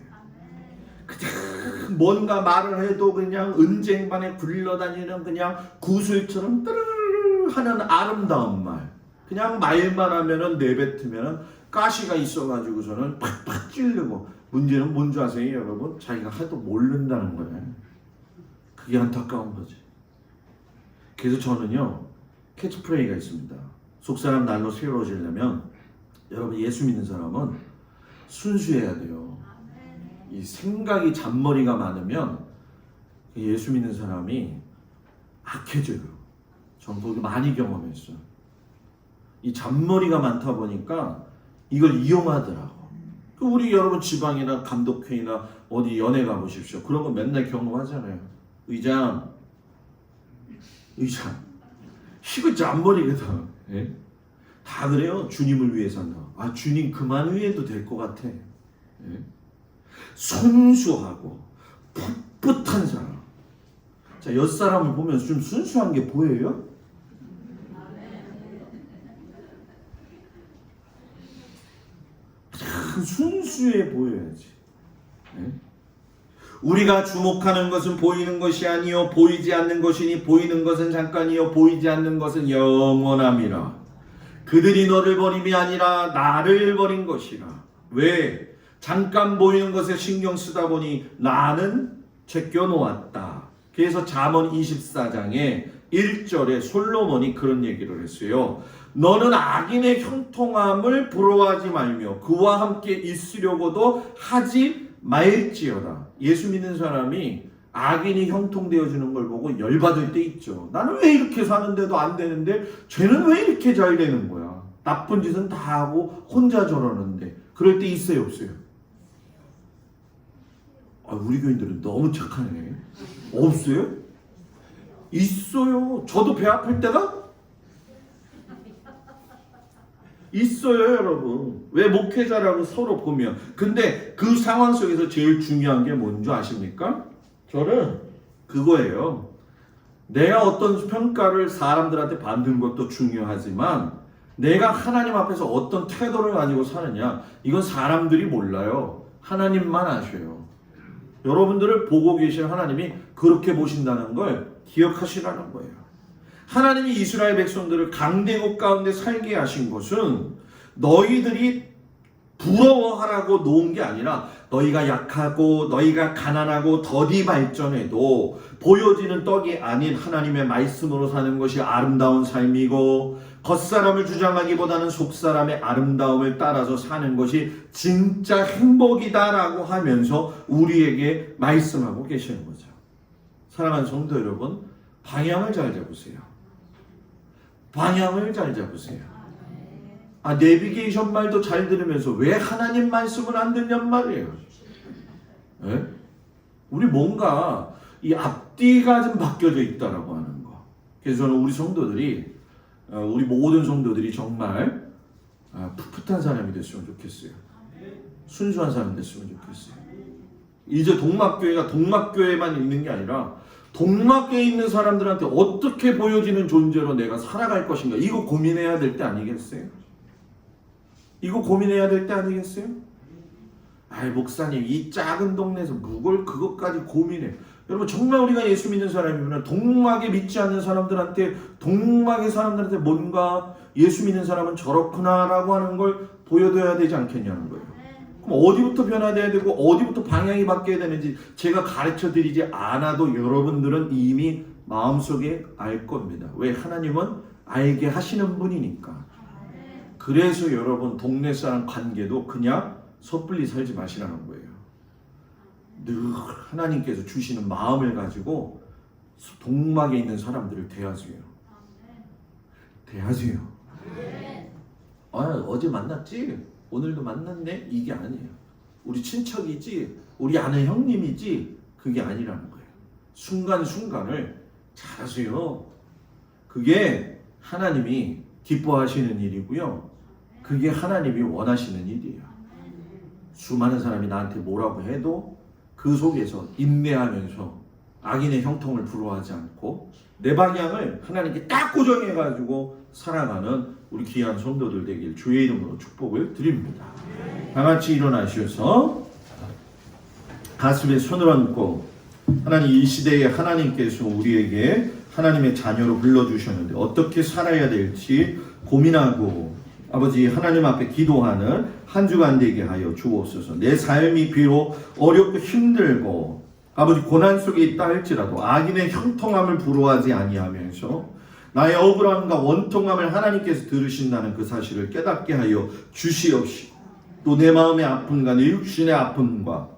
그냥 뭔가 말을 해도 그냥 은쟁반에 굴러다니는 그냥 구슬처럼 뜨르르 하는 아름다운 말. 그냥 말만 하면은 내뱉으면은 가시가 있어가지고서는 팍팍 찌르고 문제는 뭔지 아세요, 여러분? 자기가 하도 모른다는 거예요. 그게 안타까운 거지. 그래서 저는요 캐치프레이가 있습니다. 속사람 날로 새로워지려면 여러분 예수 믿는 사람은 순수해야 돼요. 이 생각이 잔머리가 많으면 예수 믿는 사람이 악해져요. 전 그거 많이 경험했어요. 이 잔머리가 많다 보니까 이걸 이용하더라고. 우리 여러분 지방이나 감독회의나 어디 연애 가보십시오. 그런 거 맨날 경험하잖아요. 의장 이거 잔머리거든. 예? 다 그래요. 주님을 위해서 한다. 주님 그만 위해도 될 것 같아. 예? 순수하고 풋풋한 사람. 자, 옆사람을 보면 좀 순수한 게 보여요? 참 순수해 보여야지. 예? 우리가 주목하는 것은 보이는 것이 아니요 보이지 않는 것이니 보이는 것은 잠깐이요 보이지 않는 것은 영원함이라. 그들이 너를 버림이 아니라 나를 버린 것이라. 왜? 잠깐 보이는 것에 신경 쓰다 보니 나는 제껴놓았다. 그래서 잠언 24장에 1절에 솔로몬이 그런 얘기를 했어요. 너는 악인의 형통함을 부러워하지 말며 그와 함께 있으려고도 하지 말지어다. 예수 믿는 사람이 악인이 형통되어주는 걸 보고 열받을 때 있죠. 나는 왜 이렇게 사는데도 안 되는데 쟤는 왜 이렇게 잘 되는 거야. 나쁜 짓은 다 하고 혼자 저러는데. 그럴 때 있어요 없어요? 우리 교인들은 너무 착하네. 없어요? 있어요. 저도 배 아플 때가 있어요 여러분. 왜 목회자라고 서로 보면. 근데 그 상황 속에서 제일 중요한 게 뭔지 아십니까? 저는 그거예요. 내가 어떤 평가를 사람들한테 받는 것도 중요하지만 내가 하나님 앞에서 어떤 태도를 가지고 사느냐 이건 사람들이 몰라요. 하나님만 아셔요. 여러분들을 보고 계신 하나님이 그렇게 보신다는 걸 기억하시라는 거예요. 하나님이 이스라엘 백성들을 강대국 가운데 살게 하신 것은 너희들이 부러워하라고 놓은 게 아니라 너희가 약하고 너희가 가난하고 더디 발전해도 보여지는 떡이 아닌 하나님의 말씀으로 사는 것이 아름다운 삶이고 겉사람을 주장하기보다는 속사람의 아름다움을 따라서 사는 것이 진짜 행복이다라고 하면서 우리에게 말씀하고 계시는 거죠. 사랑하는 성도 여러분, 방향을 잘 잡으세요. 방향을 잘 잡으세요. 내비게이션 말도 잘 들으면서 왜 하나님 말씀을 안 듣냔 말이에요. 네? 우리 뭔가 이 앞뒤가 좀 바뀌어져 있다라고 하는 거. 그래서 저는 우리 성도들이, 우리 모든 성도들이 정말 풋풋한 사람이 됐으면 좋겠어요. 순수한 사람이 됐으면 좋겠어요. 이제 동막교회가 동막교회만 있는 게 아니라 동막교회에 있는 사람들한테 어떻게 보여지는 존재로 내가 살아갈 것인가, 이거 고민해야 될 때 아니겠어요? 이거 고민해야 될 때 아니겠어요? 목사님, 이 작은 동네에서 뭘 그것까지 고민해. 여러분, 정말 우리가 예수 믿는 사람이면 동막에 믿지 않는 사람들한테, 동막의 사람들한테 뭔가 예수 믿는 사람은 저렇구나라고 하는 걸 보여줘야 되지 않겠냐는 거예요. 그럼 어디부터 변화돼야 되고 어디부터 방향이 바뀌어야 되는지 제가 가르쳐드리지 않아도 여러분들은 이미 마음속에 알 겁니다. 왜? 하나님은 알게 하시는 분이니까. 그래서 여러분, 동네 사람 관계도 그냥 섣불리 살지 마시라는 거예요. 늘 하나님께서 주시는 마음을 가지고 동막에 있는 사람들을 대하세요. 대하세요. 어제 만났지? 오늘도 만났네? 이게 아니에요. 우리 친척이지? 우리 아는 형님이지? 그게 아니라는 거예요. 순간순간을 잘하세요. 그게 하나님이 기뻐하시는 일이고요. 그게 하나님이 원하시는 일이에요. 수많은 사람이 나한테 뭐라고 해도 그 속에서 인내하면서 악인의 형통을 부러워하지 않고 내 방향을 하나님께 딱 고정해가지고 살아가는 우리 귀한 성도들 되길 주의 이름으로 축복을 드립니다. 다 같이 일어나셔서 가슴에 손을 얹고, 하나님, 이 시대에 하나님께서 우리에게 하나님의 자녀로 불러주셨는데 어떻게 살아야 될지 고민하고 아버지 하나님 앞에 기도하는 한 주간 되게 하여 주옵소서. 내 삶이 비록 어렵고 힘들고 아버지 고난 속에 있다 할지라도 악인의 형통함을 부러워하지 아니하면서 나의 억울함과 원통함을 하나님께서 들으신다는 그 사실을 깨닫게 하여 주시옵시고, 또 내 마음의 아픔과 내 육신의 아픔과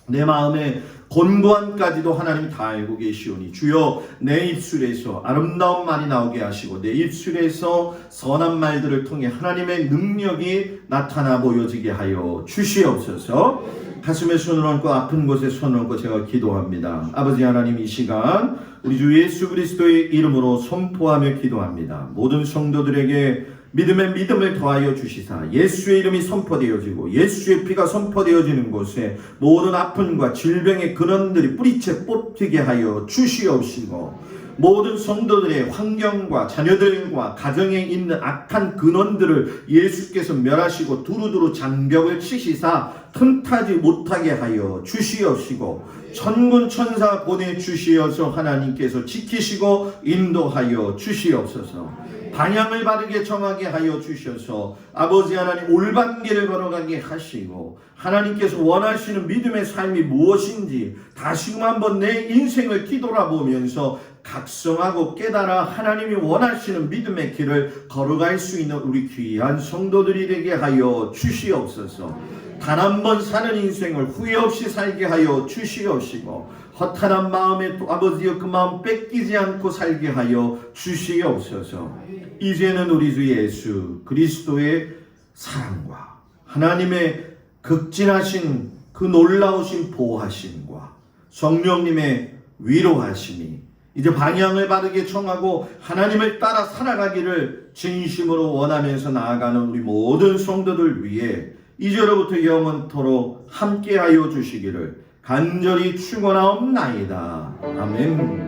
내 마음의 곤고함까지도 하나님 다 알고 계시오니 주여, 내 입술에서 아름다운 말이 나오게 하시고 내 입술에서 선한 말들을 통해 하나님의 능력이 나타나 보여지게 하여 주시옵소서. 가슴에 손을 얹고 아픈 곳에 손을 얹고 제가 기도합니다. 아버지 하나님, 이 시간 우리 주 예수 그리스도의 이름으로 선포하며 기도합니다. 모든 성도들에게 믿음의 믿음을 더하여 주시사 예수의 이름이 선포되어지고 예수의 피가 선포되어지는 곳에 모든 아픔과 질병의 근원들이 뿌리채 뽑히게 하여 주시옵시고, 모든 성도들의 환경과 자녀들과 가정에 있는 악한 근원들을 예수께서 멸하시고 두루두루 장벽을 치시사 틈타지 못하게 하여 주시옵시고, 천군 천사 보내주시어서 하나님께서 지키시고 인도하여 주시옵소서. 방향을 바르게 정하게 하여 주셔서 아버지 하나님 올바른 길을 걸어가게 하시고, 하나님께서 원하시는 믿음의 삶이 무엇인지 다시금 한번 내 인생을 뒤돌아보면서 각성하고 깨달아 하나님이 원하시는 믿음의 길을 걸어갈 수 있는 우리 귀한 성도들이 되게 하여 주시옵소서. 단 한 번 사는 인생을 후회 없이 살게 하여 주시옵시고, 허탄한 마음에 또 아버지여 그 마음 뺏기지 않고 살게 하여 주시옵소서. 이제는 우리 주 예수 그리스도의 사랑과 하나님의 극진하신 그 놀라우신 보호하심과 성령님의 위로하심이 이제 방향을 바르게 정하고 하나님을 따라 살아가기를 진심으로 원하면서 나아가는 우리 모든 성도들 위해 이제로부터 영원토록 함께하여 주시기를 간절히 축원하옵나이다. 아멘.